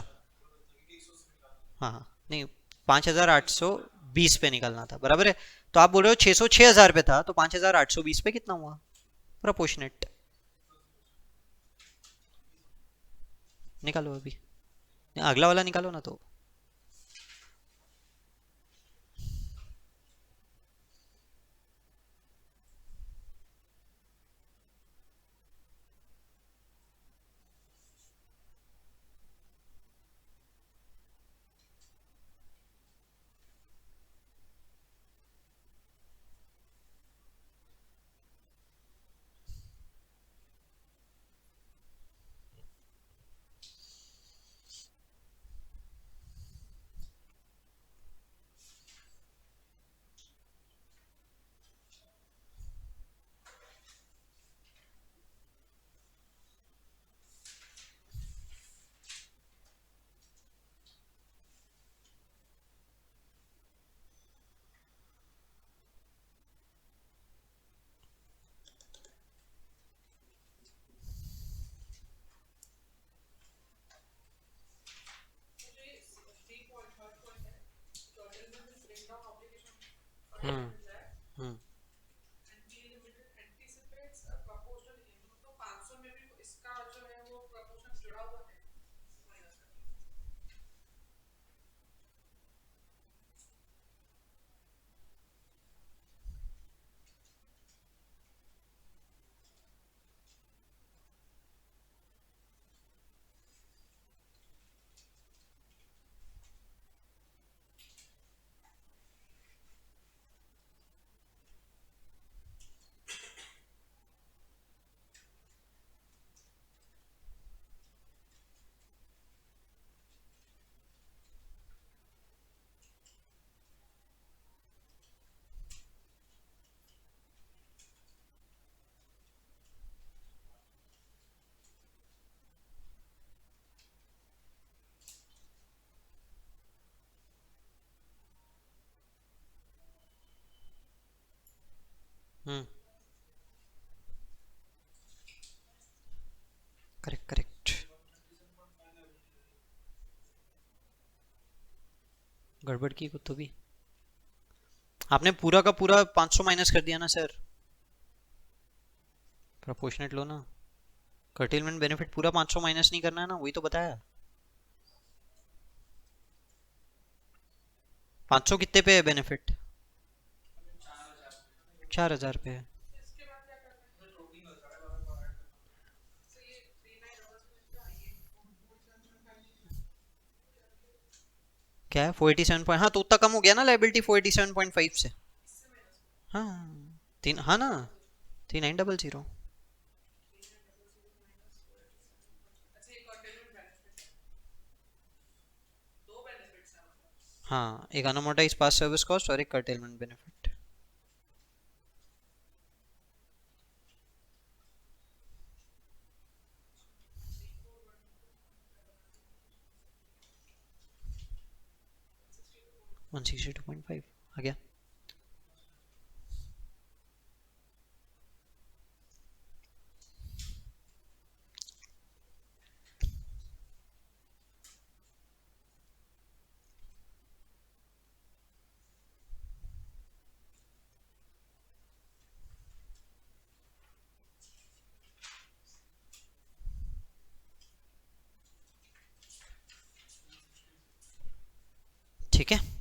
हाँ हाँ, नहीं, 5820 पे निकलना था, बराबर है। तो आप बोल रहे हो 600 6000 पे था, तो 5820 पे कितना हुआ? प्रोपोर्शनेट। निकालो अभी, अगला वाला निकालो ना तो। हम्म। हम्म। हम्म। Correct correct. गड़बड़ की कुछ तो भी। आपने पूरा का पूरा 500 माइनस कर दिया ना सर। प्रोपोर्शनेट लो ना। कर्टेलमेंट बेनिफिट पूरा 500 माइनस नहीं करना है ना, वही तो बताया। 500 कितने पे है बेनिफिट? 4000 पे है। क्या है 487 पॉइंट, हाँ तो उतना कम हो गया ना लाइबिलिटी 487.5 से। हाँ तीन, हाँ ना, 3900। हाँ, एक अनअमोर्टाइज पास सर्विस कॉस्ट और एक कर्टेलमेंट बेनिफिट। 162.5 आ गया। ठीक है।